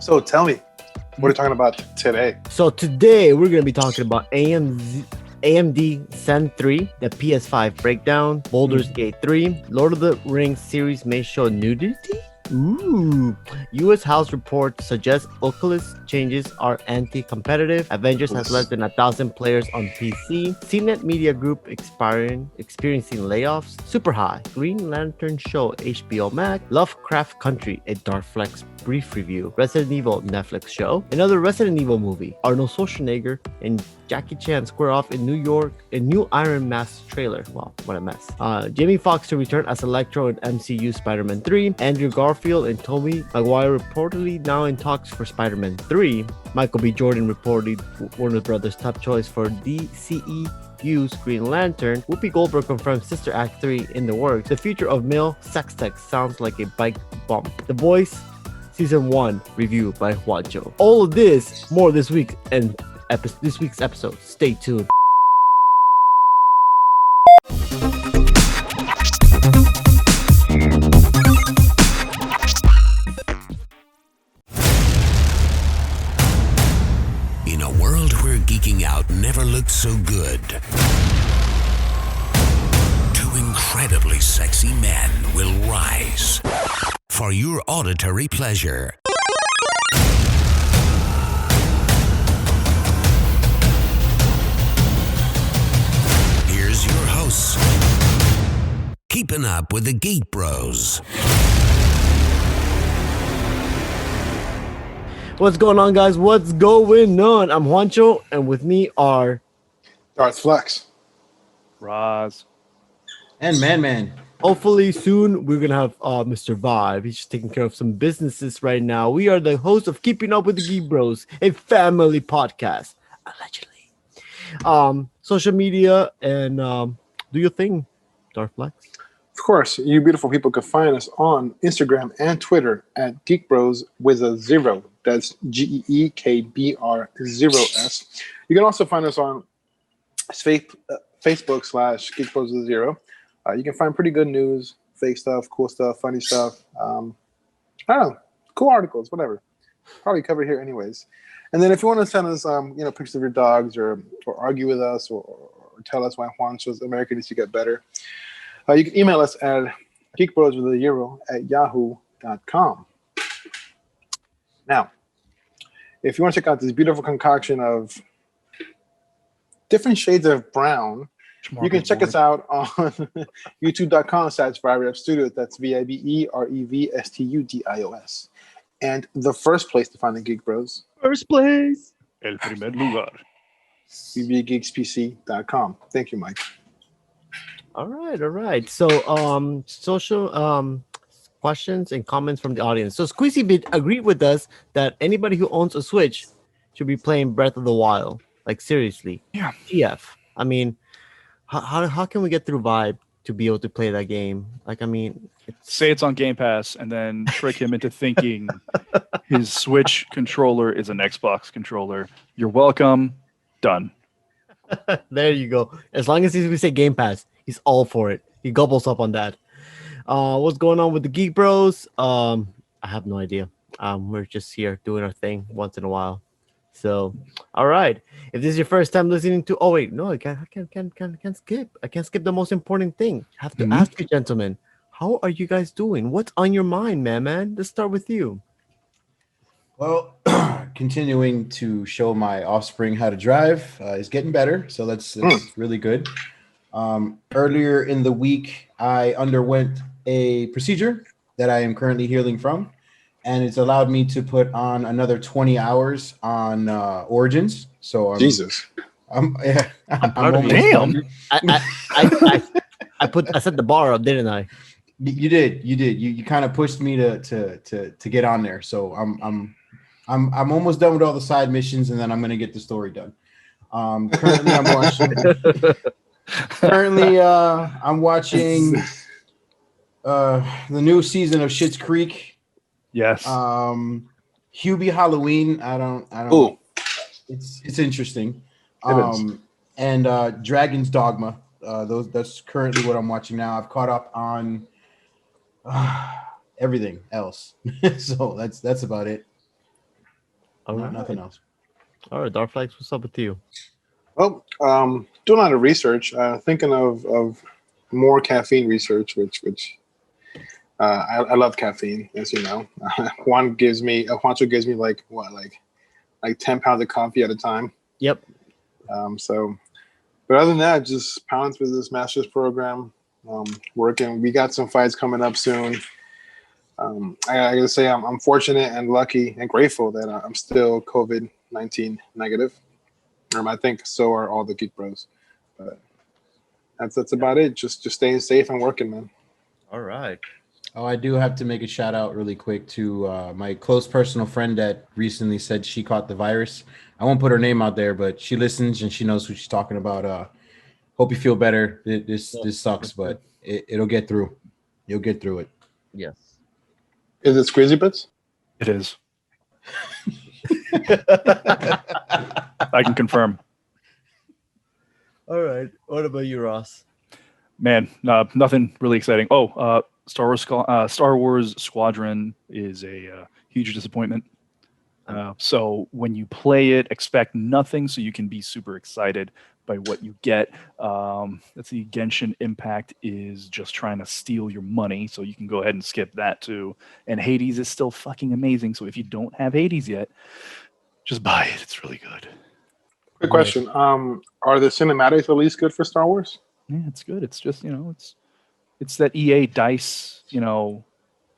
So tell me, what are you talking about today? So today we're going to be talking about AMD Zen 3, the PS5 breakdown, Baldur's Gate 3, Lord of the Rings series may show nudity. Ooh. U.S. House report suggests Oculus changes are anti-competitive. Avengers has less than 1,000 players on PC. CNET Media Group experiencing layoffs. Super High. Green Lantern show HBO Max. Lovecraft Country, a Darth Flex brief review. Resident Evil Netflix show. Another Resident Evil movie. Arnold Schwarzenegger and Jackie Chan square off in New York. A new Iron Mask trailer. Wow, what a mess. Jamie Foxx to return as Electro in MCU Spider-Man 3. Andrew Garfield and Tobey Maguire reportedly now in talks for Spider-Man 3. Michael B. Jordan reportedly Warner Brothers' top choice for DCEU's Green Lantern. Whoopi Goldberg confirms Sister Act 3 in the works. The future of male sex tech sounds like a bike bump. The Boys Season 1 review by Juancho. All of this, more this week and this week's episode. Stay tuned. In a world where geeking out never looked so good, two incredibly sexy men will rise for your auditory pleasure. Here's your hosts, keeping up with the Geek Bros. What's going on, guys? What's going on? I'm Juancho, and with me are Darth Flex. Roz. And Man. hopefully soon we're gonna have Mr. Vibe. He's just taking care of some businesses right now. We are the host of Keeping Up with the Geek Bros, a family podcast, allegedly. Social media and do your thing, Darth Flex. Of course, you beautiful people can find us on Instagram and Twitter at Geek Bros with a 0. That's GEEKBR0S. You can also find us on Facebook / Geek Bros with a 0. You can find pretty good news, fake stuff, cool stuff, funny stuff. I don't know, cool articles, whatever. Probably cover here anyways. And then if you want to send us, pictures of your dogs or argue with us or tell us why Juancho's America needs to get better, you can email us at geekbros@yahoo.com. Now, if you want to check out this beautiful concoction of different shades of brown, you can check us out on youtube.com/VibeRepStudios. That's VIBEREVSTUDIOS. And the first place to find the Geek Bros. First place. El primer lugar. bbgeekspc.com. Thank you, Mike. All right. So, social questions and comments from the audience. So, Squeezy agreed with us that anybody who owns a Switch should be playing Breath of the Wild. Like, seriously. Yeah. GF. I mean, how can we get through Vibe to be able to play that game? Like, I mean, say it's on Game Pass and then trick him into thinking his Switch controller is an Xbox controller. You're welcome. Done. There you go. As long as we say Game Pass, he's all for it. He gobbles up on that. What's going on with the Geek Bros? I have no idea. We're just here doing our thing once in a while. So, all right. If this is your first time listening to, I can't skip. I can't skip the most important thing. I have to ask you, gentlemen, how are you guys doing? What's on your mind, man? Let's start with you. Well, continuing to show my offspring how to drive is getting better, so that's really good. Earlier in the week, I underwent a procedure that I am currently healing from, and it's allowed me to put on another 20 hours on Origins. So Jesus. I'm almost damn. I set the bar up, didn't I? You did. You kind of pushed me to get on there. So I'm almost done with all the side missions, and then I'm gonna get the story done. Currently, I'm watching the new season of Schitt's Creek. Yes. Hubie Halloween. I don't. Ooh. It's interesting. And Dragon's Dogma. That's currently what I'm watching now. I've caught up on everything else. So that's about it. All right. Nothing else. All right, Darth Flex, what's up with you? Well, doing a lot of research, thinking of more caffeine research, which I love caffeine, as you know. Juancho gives me like 10 pounds of coffee at a time. Yep. But other than that, just pound through this master's program, working. We got some fights coming up soon. I gotta say, I'm fortunate and lucky and grateful that I'm still COVID-19 negative. I think so are all the Geek Bros. But that's about it. Just staying safe and working, man. All right. Oh, I do have to make a shout out really quick to my close personal friend that recently said she caught the virus. I won't put her name out there, but she listens and she knows who she's talking about. Hope you feel better. This sucks, but it'll get through. You'll get through it. Yes. Is it Squeezy Bits? It is. I can confirm. All right. What about you, Ross? Man, nothing really exciting. Star Wars Squadron is a huge disappointment. So when you play it, expect nothing, so you can be super excited by what you get. Let's see, Genshin Impact is just trying to steal your money, so you can go ahead and skip that too. And Hades is still fucking amazing, so if you don't have Hades yet, just buy it. It's really good. Quick question. Are the cinematics at least good for Star Wars? Yeah, it's good. It's just, it's that EA DICE,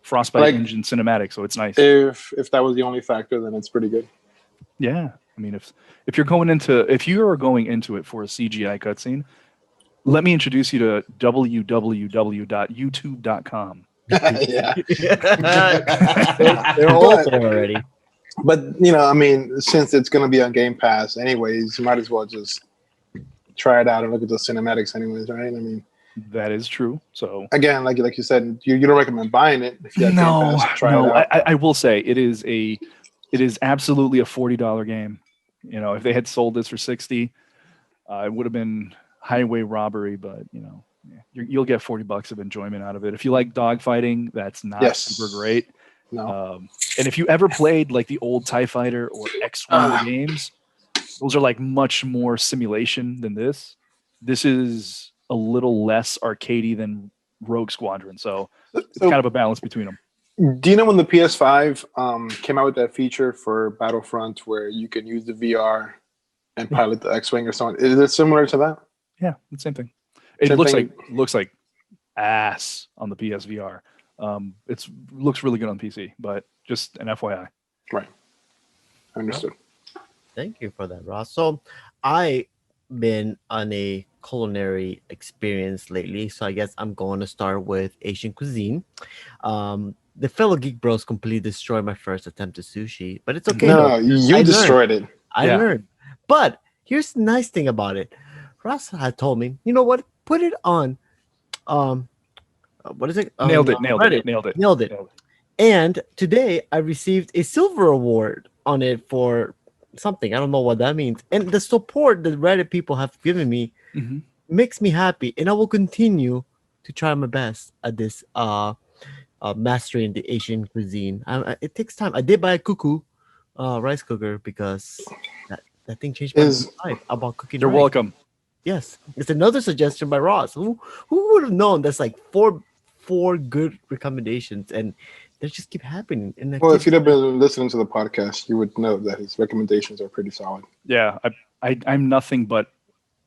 Frostbite engine cinematic, so it's nice. If that was the only factor, then it's pretty good. Yeah. I mean, if you are going into it for a CGI cutscene, let me introduce you to www.youtube.com. Yeah. They're all there already. But since it's going to be on Game Pass anyways, you might as well just try it out and look at the cinematics anyways, right? I mean, that is true. So again, like you said, you don't recommend buying it if you have Game Pass. Try it out. I will say it is absolutely a $40 game. If they had sold this for $60, it would have been highway robbery. But you'll get $40 of enjoyment out of it. If you like dogfighting, that's not super great. No. And if you ever played like the old TIE Fighter or X-Wing games, those are like much more simulation than this. This is a little less arcadey than Rogue Squadron, so it's kind of a balance between them. Do you know when the PS5 came out with that feature for Battlefront where you can use the VR and pilot the X-Wing or something? Is it similar to that? Yeah, the same thing. It looks like ass on the PSVR. It looks really good on PC, but just an FYI. Right. Understood. Thank you for that, Ross. So I've been on a culinary experience lately, so I guess I'm going to start with Asian cuisine. The fellow Geek Bros completely destroyed my first attempt at sushi, but it's okay. No, you destroyed it. I learned. But here's the nice thing about it. Ross had told me, you know what? Put it on. What is it? Nailed it. And today I received a silver award on it for something. I don't know what that means. And the support that Reddit people have given me makes me happy. And I will continue to try my best at this mastering the Asian cuisine. It takes time. I did buy a cuckoo rice cooker because that thing changed my life about cooking. You're rice. welcome. Yes, it's another suggestion by Ross. Who would have known? That's like four good recommendations, and they just keep happening. And well, if you'd have been listening to the podcast, you would know that his recommendations are pretty solid. Yeah, I'm nothing but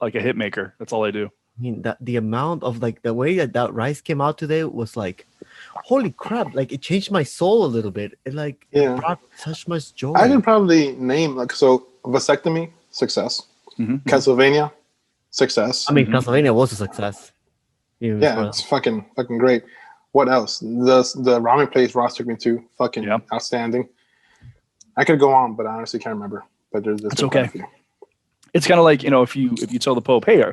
like a hit maker. That's all I do. I mean, the amount of like the way that rice came out today was like, holy crap! Like it changed my soul a little bit. It brought such much joy. I can probably name vasectomy success, Castlevania success. I mean, Castlevania was a success. Yeah, it's fucking great. What else? The ramen place Ross took me to, fucking outstanding. I could go on, but I honestly can't remember. But there's it's okay. It's kind of like if you tell the Pope, hey,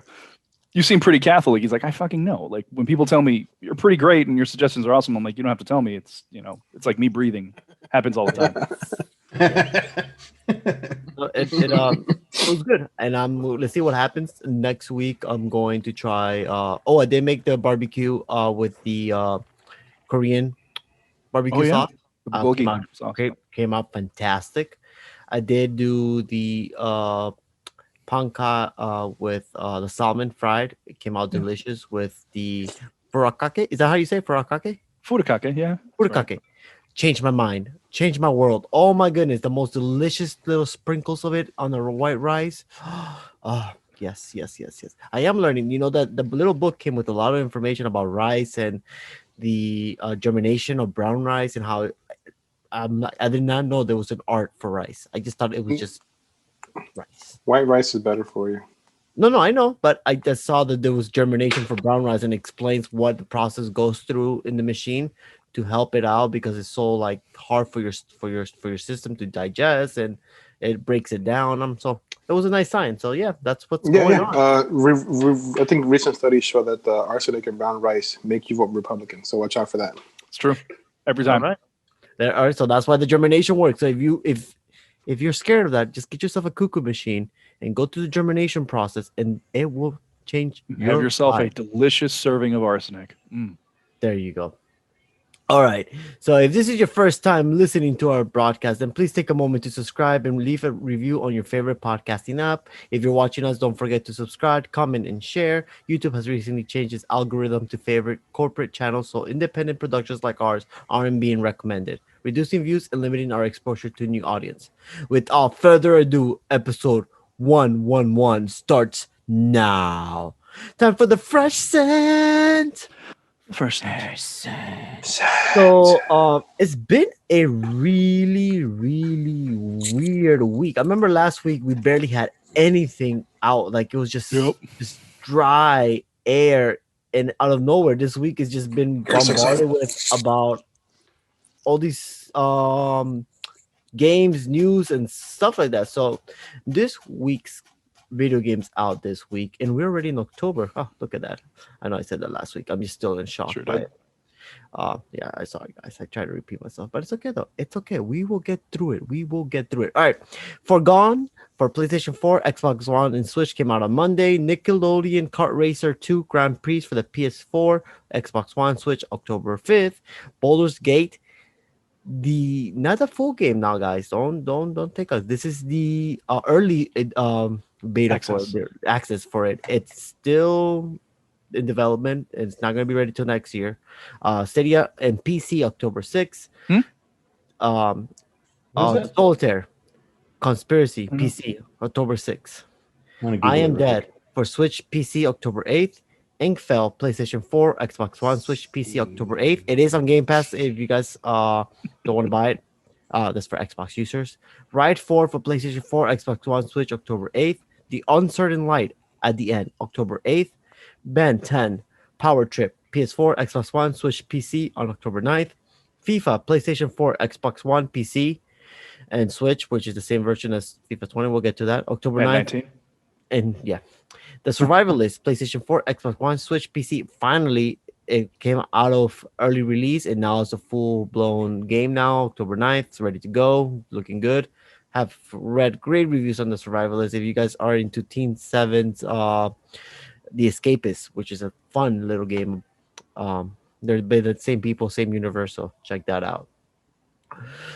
you seem pretty Catholic. He's like, I fucking know. Like when people tell me you're pretty great and your suggestions are awesome, I'm like, you don't have to tell me. It's it's like me breathing. Happens all the time. It was good, and let's see what happens next week. I'm going to try. I did make the barbecue with the Korean barbecue sauce. The bulgogi sauce. Okay, came out fantastic. I did do the panka with the salmon fried. It came out Yeah. delicious with the furakake. Is that how you say furakake? Furikake, yeah. Furakake. Changed my mind. Changed my world. Oh my goodness, the most delicious little sprinkles of it on the white rice. Oh, yes. I am learning. You know that the little book came with a lot of information about rice and the germination of brown rice and how I did not know there was an art for rice. I just thought it was just rice. White rice is better for you. No, I know, but I just saw that there was germination for brown rice and explains what the process goes through in the machine to help it out because it's so like hard for your system to digest and it breaks it down. So it was a nice sign. So yeah, that's what's going on. I think recent studies show that arsenic and brown rice make you vote Republican. So watch out for that. It's true. Every time. All right. There are, so that's why the germination works. So if you're scared of that, just get yourself a cuckoo machine and go through the germination process, and it will change. You have yourself life. a delicious serving of arsenic. There you go. All right. So if this is your first time listening to our broadcast, then please take a moment to subscribe and leave a review on your favorite podcasting app. If you're watching us, don't forget to subscribe, comment, and share. YouTube has recently changed its algorithm to favorite corporate channels, so independent productions like ours aren't being recommended, reducing views and limiting our exposure to new audience. Without further ado, episode 111 starts now. Time for the fresh scent. First. So it's been a really weird week. I remember last week we barely had anything out. Like it was just dry air, and out of nowhere this week has just been bombarded with about all these games, news, and stuff like that. So this week's video games out this week, and we're already in October. Oh, look at that. I know I said that last week. I'm just still in shock by it. Yeah, I saw it, guys. I tried to repeat myself, but it's okay though. It's okay. We will get through it. All right. For PlayStation 4, Xbox One, and Switch came out on Monday. Nickelodeon Kart Racer 2 Grand Prix for the PS4, Xbox One, Switch, October 5th. Baldur's Gate, not the full game now, guys. Don't take us. This is the early beta access for it. It's still in development. It's not going to be ready till next year. Stadia and PC October 6th. Solitaire Conspiracy PC October 6th. I Am Dead for Switch PC October 8th. Inkfell PlayStation 4, Xbox One, Switch PC October 8th. It is on Game Pass if you guys don't want to buy it. That's for Xbox users. Ride 4 for PlayStation 4, Xbox One, Switch October 8th. The Uncertain Light at the End October 8th. Ben 10 Power Trip PS4, Xbox One, Switch PC on October 9th. FIFA PlayStation 4, Xbox One, PC, and Switch, which is the same version as FIFA 20. We'll get to that. October 9th. 19. And yeah. The Survivalist PlayStation 4, Xbox One, Switch, PC. Finally, it came out of early release, and now it's a full-blown game now. October 9th. It's ready to go. Looking good. Have read great reviews on The Survivalist. If you guys are into Team 7's The Escapist, which is a fun little game. They're by the same people, same universe, so check that out.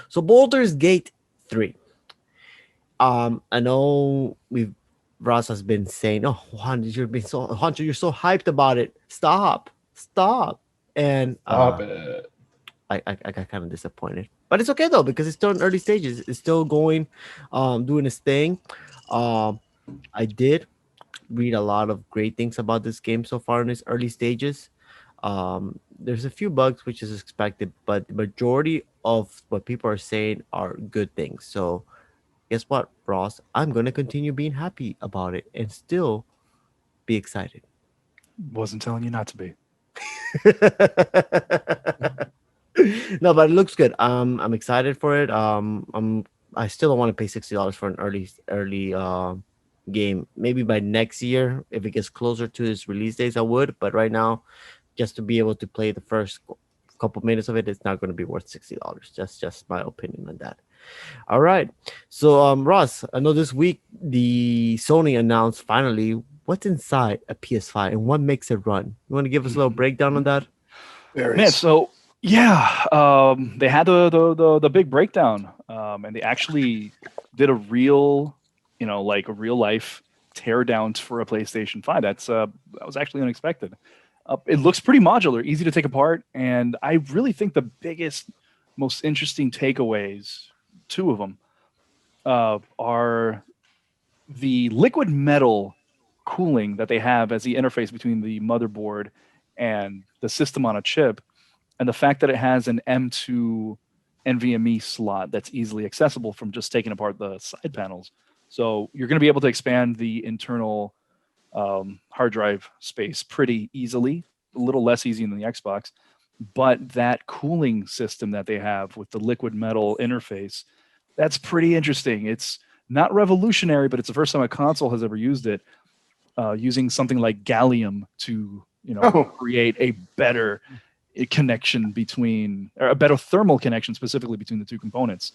So Baldur's Gate 3. I know Ross has been saying, "Oh, Hunter, you're so hyped about it. Stop." And Stop it. I got kind of disappointed, but it's okay though because it's still in early stages. It's still going, doing its thing. I did read a lot of great things about this game so far in its early stages. There's a few bugs, which is expected, but the majority of what people are saying are good things. So guess what, Ross? I'm going to continue being happy about it and still be excited. Wasn't telling you not to be. No, but it looks good. I'm excited for it. I still don't want to pay $60 for an early game. Maybe by next year, if it gets closer to its release dates, I would. But right now, just to be able to play the first couple minutes of it, it's not going to be worth $60. That's just my opinion on that. All right. So, Ross, I know this week the Sony announced finally what's inside a PS5 and what makes it run. You want to give us a little breakdown on that? Man, so Yeah, they had the big breakdown, and they actually did a real, like a real life tear down for a PlayStation 5. That was actually unexpected. It looks pretty modular, easy to take apart, and I really think the biggest, most interesting takeaways, two of them, are the liquid metal cooling that they have as the interface between the motherboard and the system on a chip, and the fact that it has an M2 NVMe slot that's easily accessible from just taking apart the side panels. So you're going to be able to expand the internal hard drive space pretty easily, a little less easy than the Xbox. But that cooling system that they have with the liquid metal interface, that's pretty interesting. It's not revolutionary, but it's the first time a console has ever used it, using something like gallium to create a better connection between, or a better thermal connection specifically between the two components.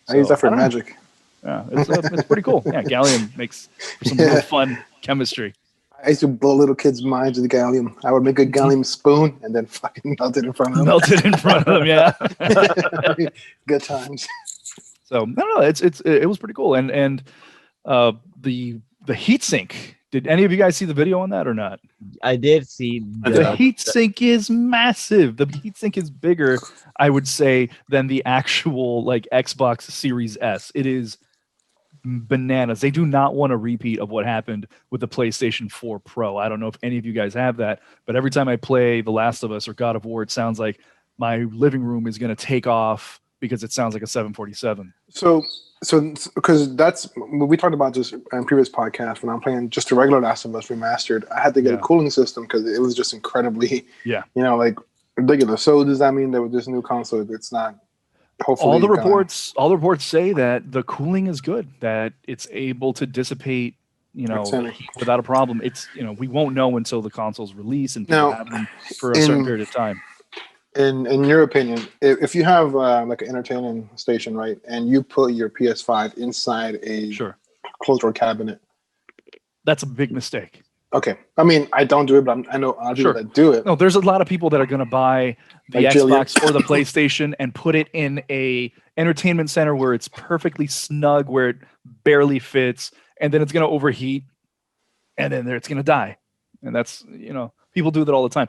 I use that for magic. Yeah, it's pretty cool. Yeah, gallium makes for some real fun chemistry. I used to blow little kids' minds with gallium. I would make a gallium spoon and then fucking melt it in front of them. Melt it in front of them, yeah. Good times. So no, it was pretty cool. And the heatsink. Did any of you guys see the video on that or not? I did see the heatsink is massive. The heatsink is bigger, I would say, than the actual like Xbox Series S. It is bananas. They do not want a repeat of what happened with the PlayStation 4 Pro. I don't know if any of you guys have that, but every time I play The Last of Us or God of War, it sounds like my living room is going to take off because it sounds like a 747. So because that's we talked about this in previous podcasts. When I'm playing just a regular Last of Us remastered, I had to get a cooling system because it was just incredibly, like ridiculous. So does that mean that with this new console, it's not? Hopefully, all the reports say that the cooling is good, that it's able to dissipate, without a problem. It's we won't know until the console's release and people have them for a certain period of time. In your opinion, if you have like an entertaining station, right, and you put your PS5 inside a closed-door cabinet, that's a big mistake. Okay, I mean, I don't do it, but I know a lot of people that do it. No, there's a lot of people that are going to buy the Xbox or the PlayStation and put it in a entertainment center where it's perfectly snug, where it barely fits, and then it's going to overheat, and then it's going to die. And that's, people do that all the time.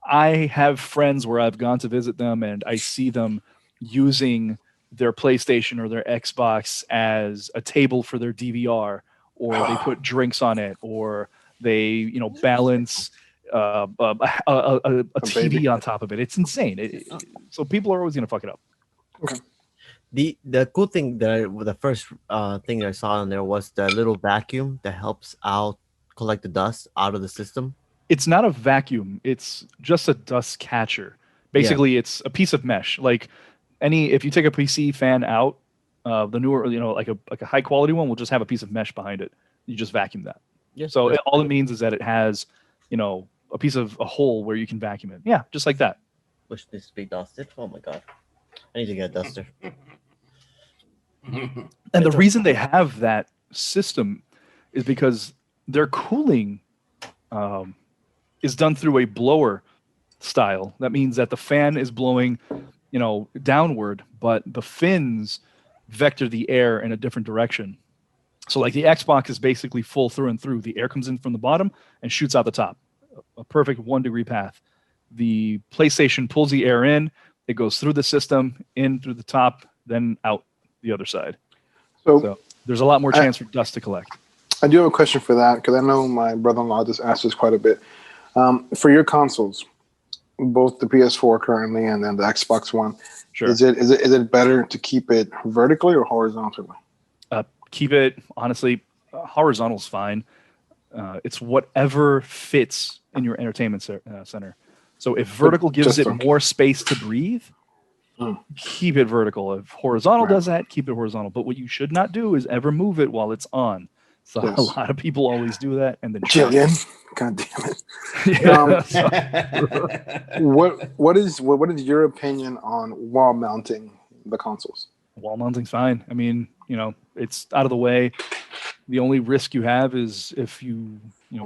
I have friends where I've gone to visit them and I see them using their PlayStation or their Xbox as a table for their DVR, or they put drinks on it, or they, balance a TV on top of it. It's insane. So people are always going to fuck it up. Okay. The cool thing the first thing that I saw on there was the little vacuum that helps collect the dust out of the system. It's not a vacuum. It's just a dust catcher. Basically, it's a piece of mesh. Like if you take a PC fan out, the newer, like a high quality one will just have a piece of mesh behind it. You just vacuum that. Yes. So all it means is that it has, a piece of a hole where you can vacuum it. Yeah, just like that. Wish this to be dusted. Oh my god, I need to get a duster. And the reason they have that system is because their cooling is done through a blower style. That means that the fan is blowing, downward, but the fins vector the air in a different direction. So like the Xbox is basically full through and through. The air comes in from the bottom and shoots out the top. A perfect 1 degree path. The PlayStation pulls the air in, it goes through the system, in through the top, then out the other side. So there's a lot more chance for dust to collect. I do have a question for that, because I know my brother-in-law just asked this quite a bit. For your consoles, both the PS4 currently and then the Xbox One, is it better to keep it vertically or horizontally? Keep it, honestly, horizontal is fine. It's whatever fits in your entertainment center. So if vertical gives it more space to breathe, keep it vertical. If horizontal does that, keep it horizontal. But what you should not do is ever move it while it's on. So a lot of people always do that, and then Jillian, god damn it. What is your opinion on wall mounting the consoles? Wall mounting's fine. I mean, it's out of the way. The only risk you have is if you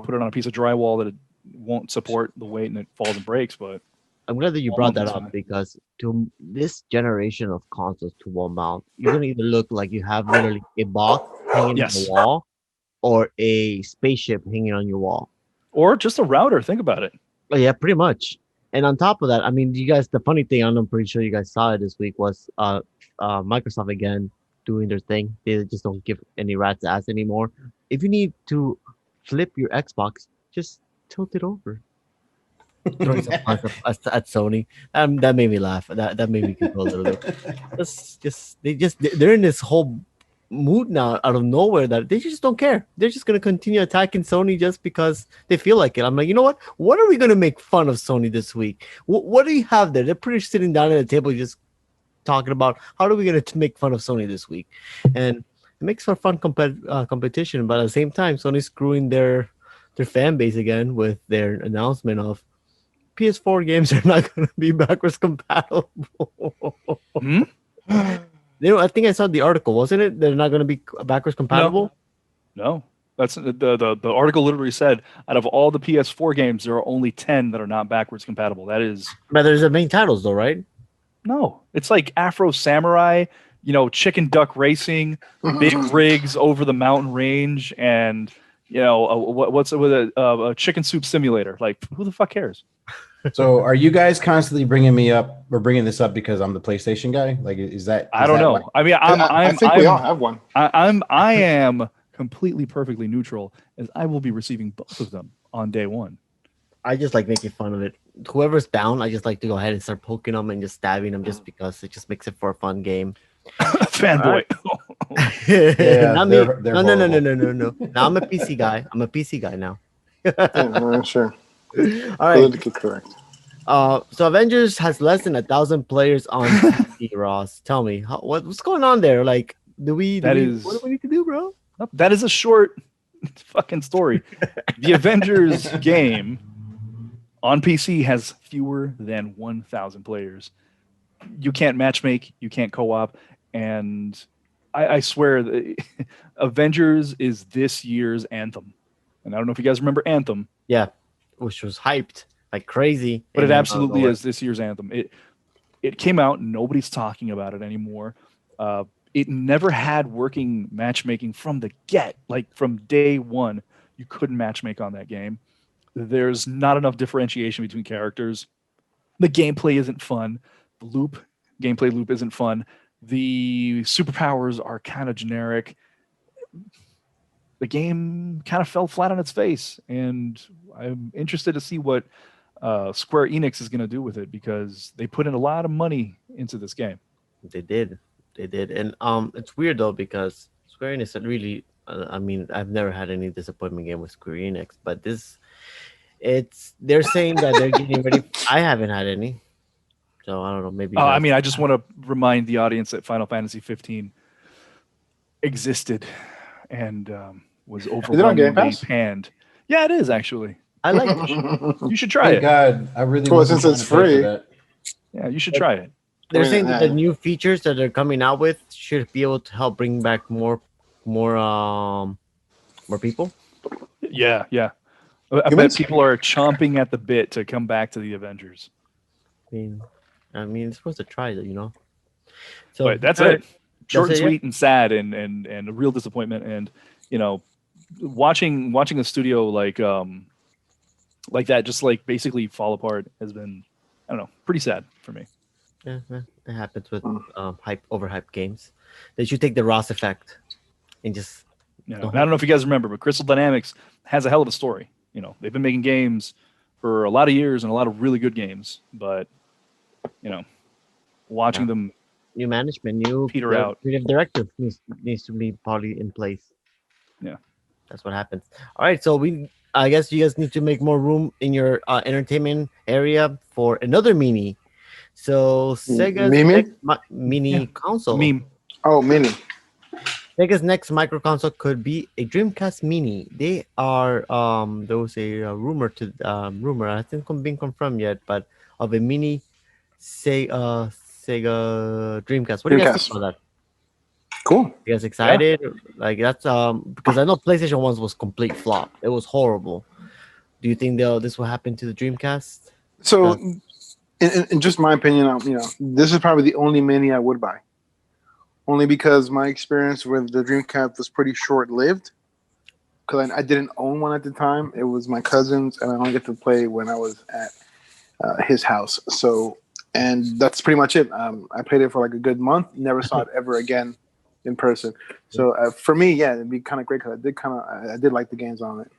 put it on a piece of drywall that it won't support the weight and it falls and breaks. But I'm glad that you One brought month that is up fine. because to this generation of consoles to one mount, you're gonna either look like you have literally a box hanging on the Yes. wall or a spaceship hanging on your wall. Or just a router. Think about it. Oh, yeah, pretty much. And on top of that, I mean, you guys, the funny thing, I'm pretty sure you guys saw it this week was Microsoft again doing their thing. They just don't give any rat's ass anymore. If you need to flip your Xbox, just tilt it over. Throwing some punch at Sony. That made me laugh. That made me giggle a little bit. They're in this whole mood now out of nowhere that they just don't care. They're just gonna continue attacking Sony just because they feel like it. I'm like, you know what? What are we gonna make fun of Sony this week? What do you have there? They're pretty much sitting down at the table just talking about how are we gonna make fun of Sony this week, and it makes for fun competition. But at the same time, Sony's screwing their fan base again with their announcement of PS4 games are not going to be backwards compatible. Hmm? I think I saw the article, wasn't it? They're not going to be backwards compatible. No. That's the article literally said out of all the PS4 games, there are only 10 that are not backwards compatible. That is But there's the main titles, though, right? no. It's like Afro Samurai, chicken duck racing, big rigs over the mountain range, and what's with a chicken soup simulator? Like, who the fuck cares? So, are you guys constantly bringing me up or bringing this up because I'm the PlayStation guy? Like, is that? I don't know. why- I mean, I think we all have one. I am completely perfectly neutral, as I will be receiving both of them on day one. I just like making fun of it. Whoever's down, I just like to go ahead and start poking them and just stabbing them just because it just makes it for a fun game. Fanboy. Not me. they're No. horrible. Now I'm a PC guy. I'm a PC guy now. Yeah, sure. All right. Politically correct. So Avengers has less than 1,000 players on PC, Ross. Tell me, what's going on there? Like, what do we need to do, bro? That is a short fucking story. The Avengers game on PC has fewer than 1,000 players. You can't matchmake, you can't co-op, and I swear that Avengers is this year's Anthem. And I don't know if you guys remember Anthem. Yeah, which was hyped like crazy. But it And absolutely is this year's Anthem. It came out, nobody's talking about it anymore. It never had working matchmaking from the get. Like from day one, you couldn't matchmake on that game. There's not enough differentiation between characters. The gameplay isn't fun. The gameplay loop isn't fun. The superpowers are kind of generic. The game kind of fell flat on its face, and I'm interested to see what Square Enix is going to do with it because they put in a lot of money into this game. They did, and it's weird though because Square Enix really. I mean, I've never had any disappointment game with Square Enix, but they're saying that they're getting ready. I haven't had any, so I don't know. Maybe. I mean, I just want to remind the audience that Final Fantasy 15 existed and was overwhelmingly panned. Yeah, it is actually. I like it. You should try Thank it. God, I really. Well, wasn't since it's trying to pay for free. that. Yeah, you should try it. They're saying that the new features that they're coming out with should be able to help bring back more people. Yeah. I bet people are chomping at the bit to come back to the Avengers. I mean, it's supposed to try it, So But that's it. Short and sweet and sad and a real disappointment. And watching a studio like that just like basically fall apart has been, I don't know, pretty sad for me. Yeah, it happens with overhyped games. They should take the Ross effect and just. I don't know if you guys remember, but Crystal Dynamics has a hell of a story. They've been making games for a lot of years and a lot of really good games, but watching them new management, new peter out. Creative director needs to be probably in place. Yeah, that's what happens. All right, so I guess you guys need to make more room in your entertainment area for another mini. So Sega's mini console. Meme. Oh, mini. Sega's next micro console could be a Dreamcast Mini. They are there was a rumor I think it's been confirmed yet, but of a mini Sega Dreamcast. What do you guys think about that? Cool. You guys excited? Yeah. Like that's because I know PlayStation 1 was complete flop. It was horrible. Do you think this will happen to the Dreamcast? So in just my opinion, this is probably the only mini I would buy. Only because my experience with the Dreamcast was pretty short-lived. Because I didn't own one at the time. It was my cousin's, and I only get to play when I was at his house. So, and that's pretty much it. I played it for like a good month. Never saw it ever again in person. So for me, yeah, it'd be kind of great because I did like the games on it.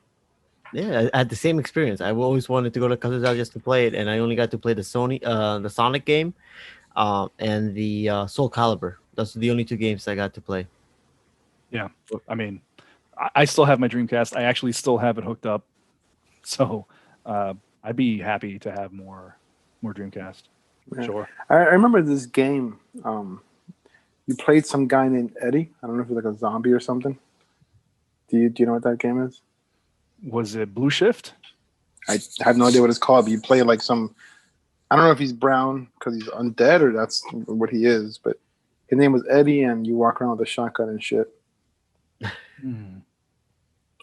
Yeah, I had the same experience. I always wanted to go to cousin's house just to play it, and I only got to play the Sonic game, and the Soul Calibur. Those are the only two games I got to play. Yeah, I mean, I still have my Dreamcast. I actually still have it hooked up, so I'd be happy to have more Dreamcast. Yeah. Sure. I remember this game. You played some guy named Eddie. I don't know if he's like a zombie or something. Do you know what that game is? Was it Blue Shift? I have no idea what it's called, but you play like some. I don't know if he's brown because he's undead or that's what he is, but his name was Eddie, and you walk around with a shotgun and shit. I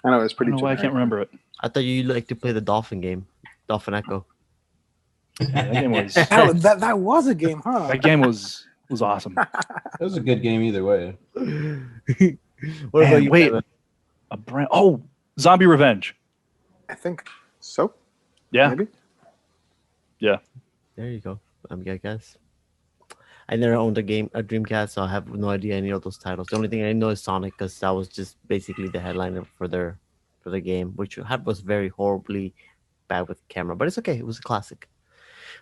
know it's pretty. I don't know why I can't remember it. I thought you like to play the Dolphin game, Dolphin Echo. Yeah, that game was. that was a game, huh? That game was awesome. It was a good game either way. What about you? Wait, Kevin? a brand. Oh, Zombie Revenge. I think so. Yeah. Maybe. Yeah. There you go. I guess. I never owned a Dreamcast, so I have no idea any of those titles. The only thing I know is Sonic, because that was just basically the headliner for the game, which was very horribly bad with the camera, but it's okay. It was a classic.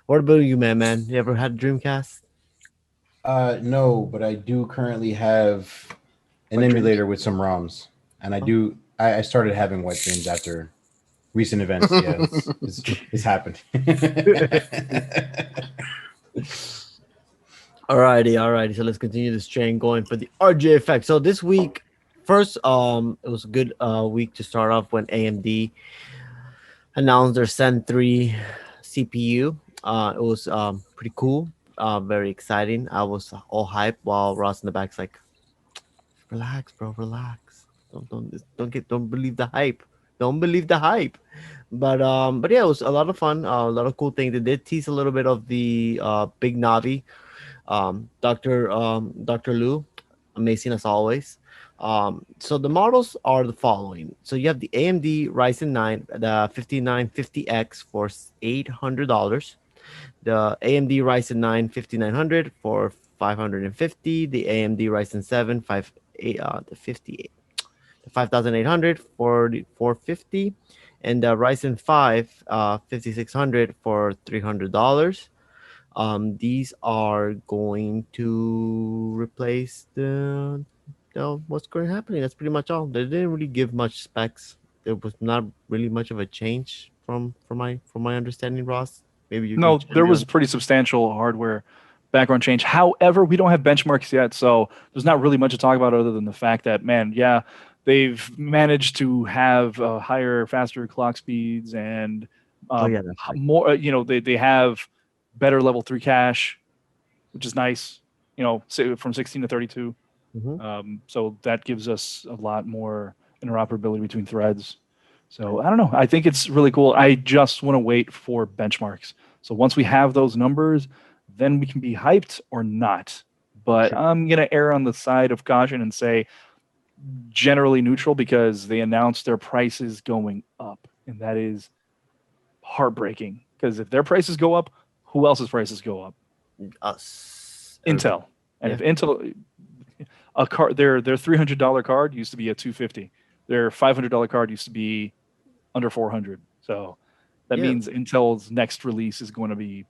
What about you, man? You ever had a Dreamcast? No, but I do currently have an emulator with some ROMs, and I started having wet dreams after recent events. Yeah, it's happened. Alrighty. So let's continue this train going for the RJ effect. So this week, first, it was a good week to start off when AMD announced their Zen 3 CPU. It was pretty cool, very exciting. I was all hyped while Ross in the back's like, "Relax, bro, relax. Don't believe the hype. Don't believe the hype." But yeah, it was a lot of fun. A lot of cool things. They did tease a little bit of the big Navi. Dr. Liu, amazing as always. So the models are the following. So you have the AMD Ryzen 9, the 5950X for $800. The AMD Ryzen 9 5900 for $550. The AMD Ryzen 7 the 5800 for $450, and the Ryzen 5 5600 for $300. These are going to replace the what's going to happen. That's pretty much all. They didn't really give much specs. There was not really much of a change from my understanding, Ross. Maybe you No, there was pretty substantial hardware background change. However, we don't have benchmarks yet, so there's not really much to talk about other than the fact that, man, yeah, they've managed to have higher, faster clock speeds and more. They have better level 3 cache, which is nice. From 16 to 32. Mm-hmm. So that gives us a lot more interoperability between threads. So I don't know. I think it's really cool. I just want to wait for benchmarks. So once we have those numbers, then we can be hyped or not. But I'm going to err on the side of caution and say generally neutral, because they announced their prices going up. And that is heartbreaking, because if their prices go up, who else's prices go up? Us. Intel. And if Intel, their $300 card used to be at $250. Their $500 card used to be under $400. So that means Intel's next release is going to be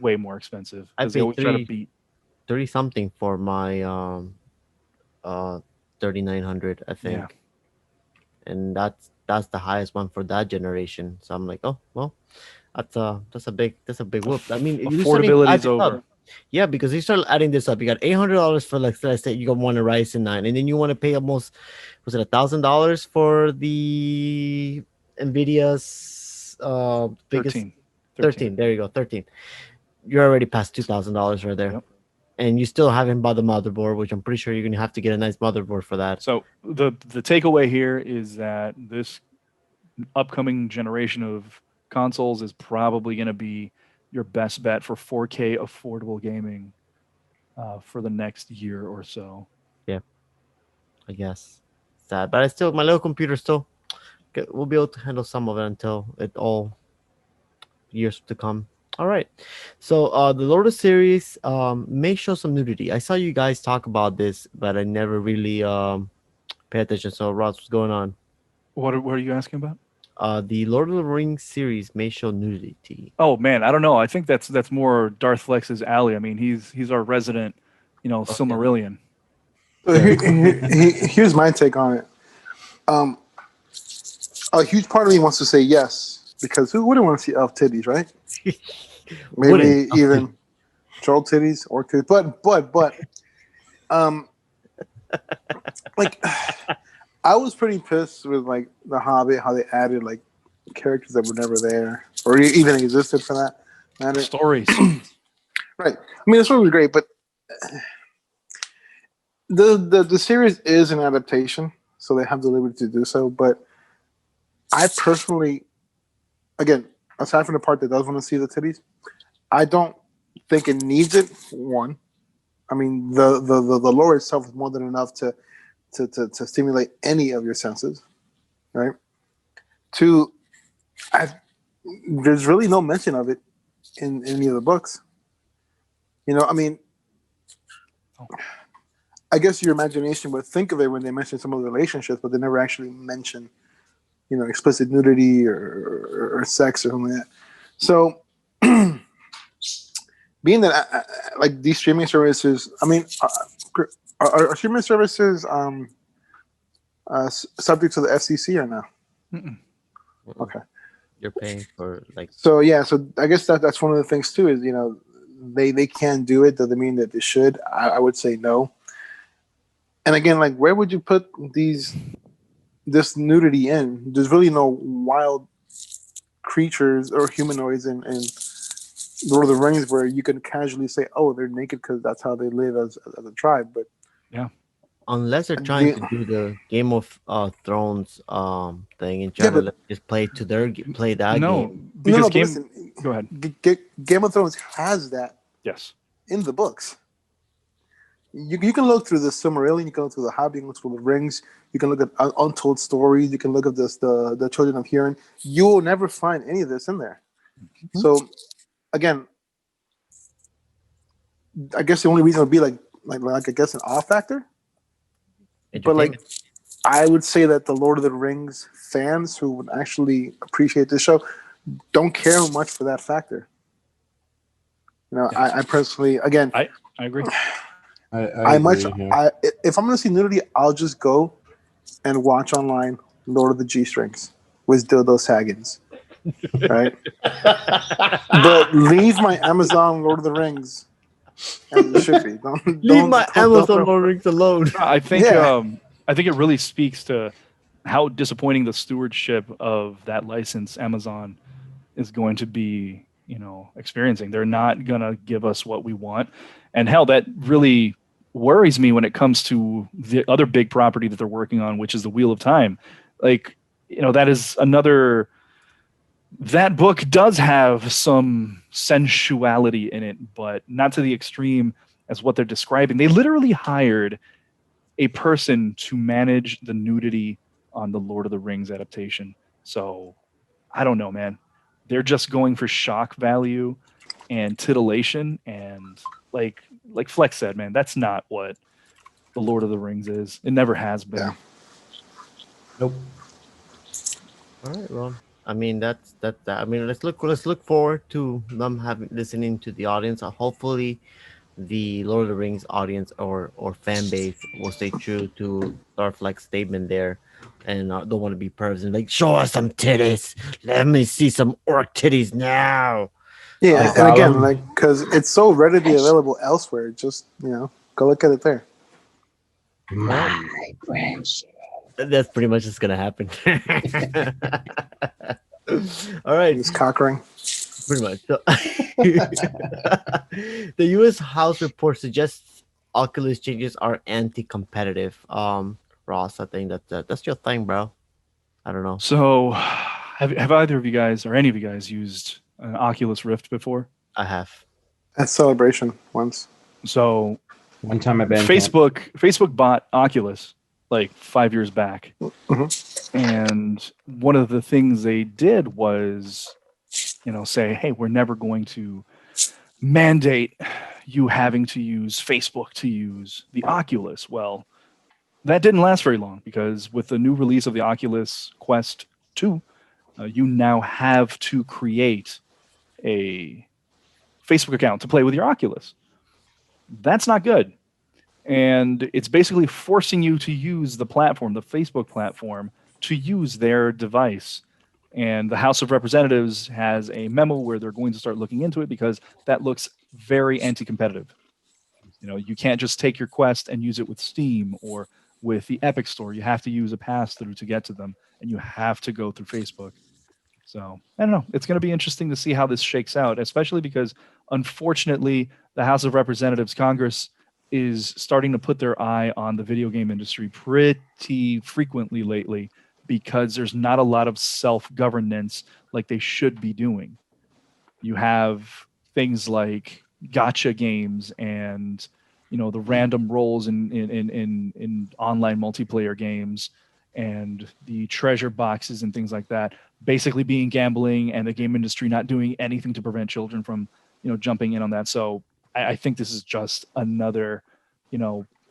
way more expensive, because they always try to beat 30 something for my 3900, I think. Yeah. And that's the highest one for that generation. So I'm like, oh well, that's a big whoop. I mean, affordability is over. Yeah, because you start adding this up. You got $800 for, like, let's say you got one Ryzen 9, and then you want to pay almost, was it $1,000 for the NVIDIA's biggest 13. There you go, 13. You're already past $2,000 right there. Yep. And you still haven't bought the motherboard, which I'm pretty sure you're gonna have to get a nice motherboard for that. So the takeaway here is that this upcoming generation of consoles is probably going to be your best bet for 4K affordable gaming for the next year or so. I guess. Sad, but my little computer still we'll be able to handle some of it until it all years to come. All right. So the LOTR series may show some nudity. I saw you guys talk about this, but I never really pay attention. So Ross, what's going on? What are you asking about? The Lord of the Rings series may show nudity. Oh man, I don't know. I think that's more Darth Flex's alley. I mean, he's our resident, Silmarillion. Here's my take on it. A huge part of me wants to say yes, because who wouldn't want to see elf titties, right? Maybe even troll titties or titties. But like, I was pretty pissed with like The Hobbit, how they added like characters that were never there or even existed for that matter. Stories. Right. I mean, the story was great, but the series is an adaptation, so they have the liberty to do so. But I personally, again, aside from the part that does want to see the titties, I don't think it needs it. One, I mean, the lore itself is more than enough to stimulate any of your senses, right? Two, there's really no mention of it in any of the books. I mean, I guess your imagination would think of it when they mention some of the relationships, but they never actually mention, explicit nudity or sex or something like that. So, being that like these streaming services, I mean, are streaming services subject to the FCC or no? Mm-mm. Okay. You're paying for like. So yeah, so I guess that's one of the things too is they can do it. Doesn't mean that they should. I would say no. And again, like, where would you put this nudity in? There's really no wild creatures or humanoids in Lord of the Rings where you can casually say, "Oh, they're naked because that's how they live as a tribe." But yeah, unless they're trying to do the Game of Thrones thing and try to just play that game. Because listen, go ahead. Game of Thrones has that. Yes. In the books. You can look through the Silmarillion, you can look through the Hobbit, you can look through the Rings, you can look at Untold Stories, you can look at the Children of Hurin. You will never find any of this in there. Mm-hmm. So, again, I guess the only reason would be like I guess an off factor. But like, I would say that the Lord of the Rings fans who would actually appreciate this show don't care much for that factor. Yes. I personally, again, I agree. If I'm going to see nudity, I'll just go and watch online Lord of the G-Strings with dildo saggins, right? But leave my Amazon Lord of the Rings as it should be. Leave my Amazon Lord of the Rings alone. I think it really speaks to how disappointing the stewardship of that license Amazon is going to be, experiencing. They're not going to give us what we want. And hell, that really worries me when it comes to the other big property that they're working on, which is the Wheel of Time. Like, that is another. That book does have some sensuality in it, but not to the extreme as what they're describing. They literally hired a person to manage the nudity on the Lord of the Rings adaptation. So I don't know, man. They're just going for shock value and titillation, and like Flex said, man, that's not what the Lord of the Rings is. It never has been. Yeah. Nope. All right, well, I mean that's that. I mean, let's look forward to them listening to the audience. Hopefully, the Lord of the Rings audience or fan base will stay true to Darth Flex statement there, and don't want to be pervs and like, show us some titties. Let me see some orc titties now. Yeah, and again, because it's so readily available elsewhere, just go look at it there. My precious. That's pretty much what's gonna happen. All right, it's cock ring. Pretty much. So, the U.S. House report suggests Oculus changes are anti-competitive. Ross, I think that's your thing, bro. I don't know. So, have either of you guys or any of you guys used an Oculus Rift before? I have. At Celebration once. So One time at band Facebook bought Oculus like 5 years back. And one of the things they did was, say, hey, we're never going to mandate you having to use Facebook to use the Oculus. Well, that didn't last very long, because with the new release of the Oculus Quest 2, you now have to create a Facebook account to play with your Oculus. That's not good. And it's basically forcing you to use the platform, the Facebook platform, to use their device. And the House of Representatives has a memo where they're going to start looking into it, because that looks very anti-competitive. You can't just take your Quest and use it with Steam or with the Epic Store. You have to use a pass-through to get to them, and you have to go through Facebook. So, I don't know. It's going to be interesting to see how this shakes out, especially because, unfortunately, the House of Representatives, Congress, is starting to put their eye on the video game industry pretty frequently lately, because there's not a lot of self-governance like they should be doing. You have things like gacha games and the random rolls in online multiplayer games, and the treasure boxes and things like that basically being gambling, and the game industry not doing anything to prevent children from jumping in on that. So I think this is just another